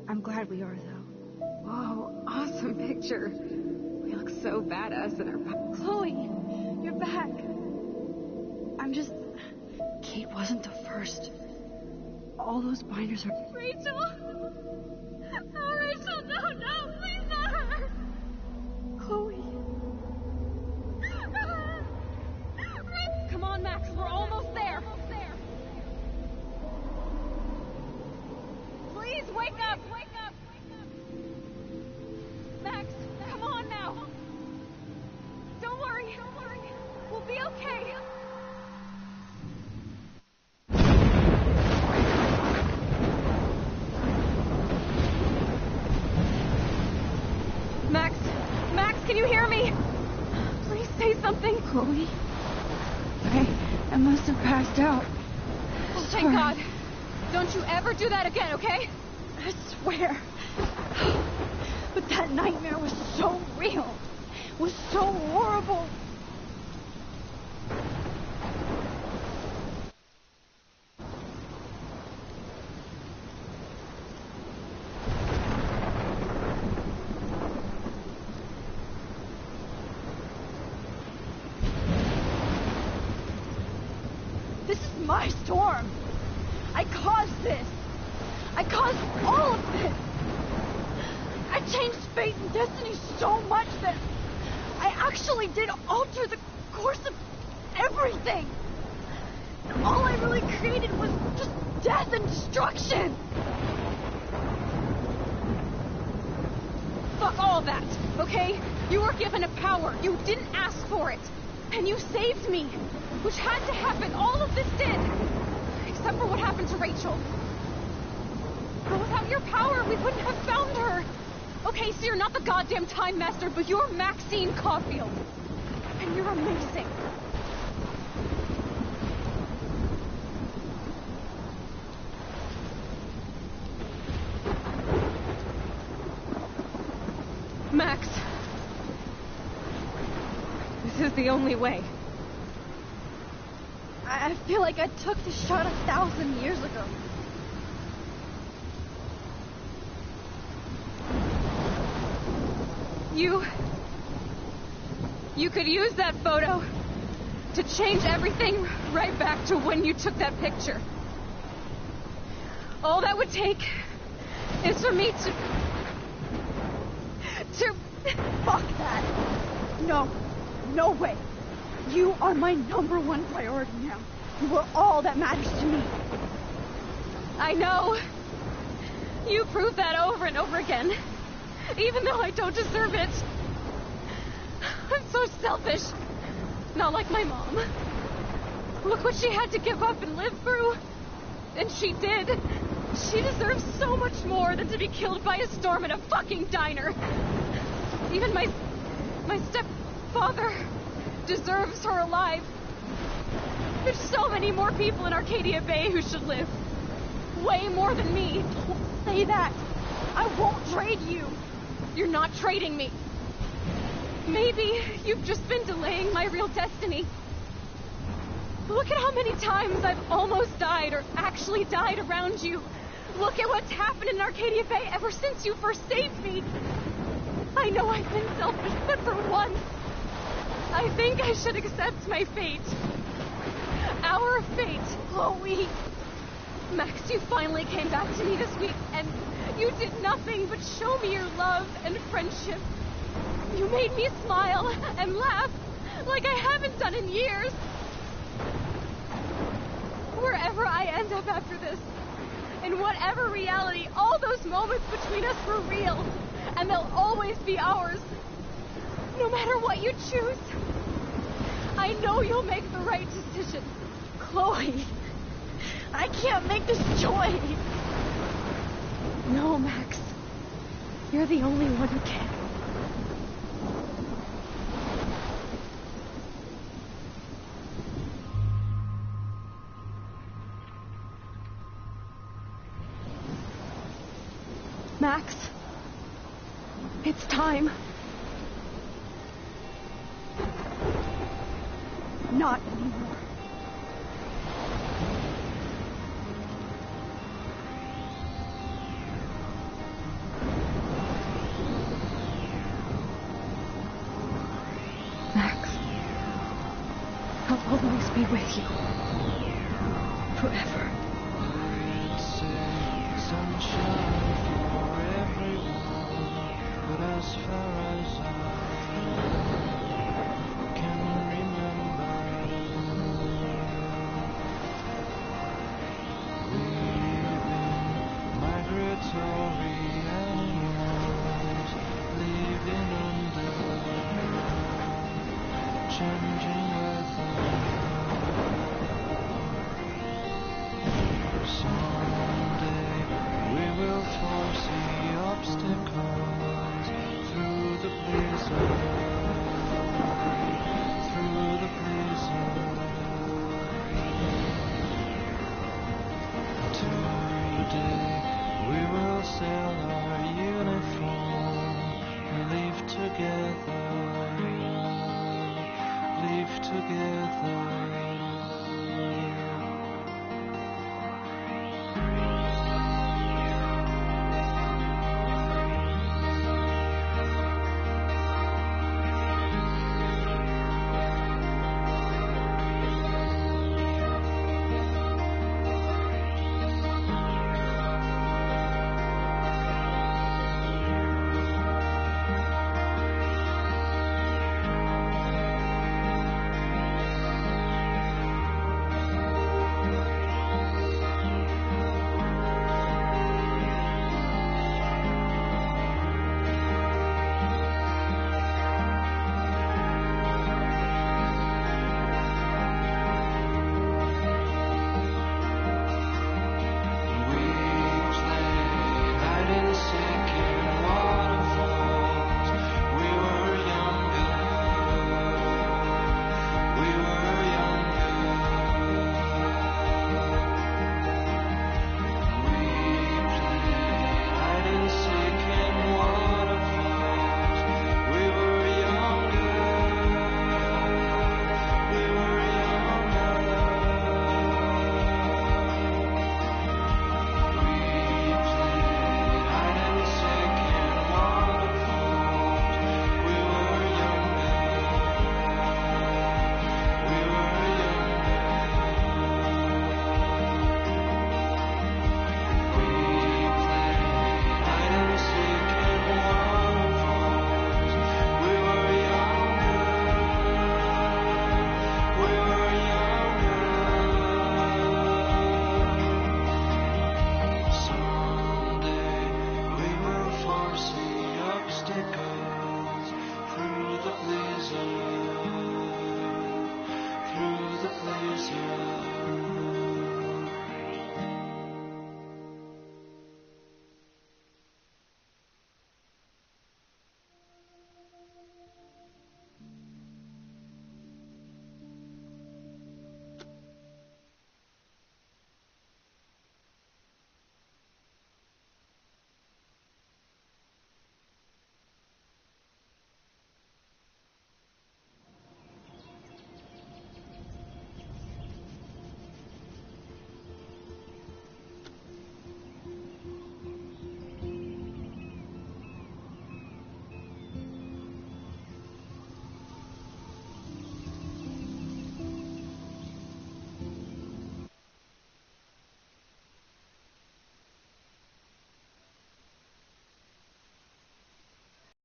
I'm glad we are, though. Whoa, awesome picture. We look so badass in our... Chloe, you're back. I'm just... Kate wasn't the first. All those binders are... Rachel! Oh, Rachel, no, please not her! Chloe. Come on, Max, we're almost there. Please wake up! Max, come on now. Don't worry. We'll be okay. Max, can you hear me? Please say something. Chloe? I must have passed out. Oh, thank God. Don't you ever do that again, okay? I swear. But that nightmare was so real. Was so horrible. This is my storm. I caused this. I caused all of this. I changed fate and destiny so much that I actually did alter the course of everything. And all I really created was just death and destruction. Fuck all that, okay? You were given a power. You didn't ask for it. And you saved me, which had to happen. All of this did. Except for what happened to Rachel. But without your power, we wouldn't have found her. Okay, so you're not the goddamn Time Master, but you're Maxine Caulfield. And you're amazing. Max. This is the only way. I feel like I took the shot 1,000 years ago. You could use that photo to change everything right back to when you took that picture. All that would take is for me to... Fuck that. No way. You are my #1 priority now. You are all that matters to me. I know. You prove that over and over again. Even though I don't deserve it. I'm so selfish. Not like my mom. Look what she had to give up and live through. And she did. She deserves so much more than to be killed by a storm in a fucking diner. Even my stepfather deserves her alive. There's so many more people in Arcadia Bay who should live. Way more than me. Don't say that. I won't trade you. You're not trading me. Maybe you've just been delaying my real destiny. Look at how many times I've almost died or actually died around you. Look at what's happened in Arcadia Bay ever since you first saved me. I know I've been selfish, but for once, I think I should accept my fate. Our fate. Chloe. Max, you finally came back to me this week, and you did nothing but show me your love and friendship. You made me smile and laugh like I haven't done in years. Wherever I end up after this, in whatever reality, all those moments between us were real, and they'll always be ours. No matter what you choose, I know you'll make the right decision. Chloe, I can't make this choice. No, Max. You're the only one who can. Max, it's time. Not anymore. be with you. Forever. Sunshine for everyone, but as far as I can remember, we've been migratory animals, living under changing weather. Someday we will foresee obstacles through the blizzard, through the blizzard. Today we will sell our uniform and live together, live together. Through the blizzard.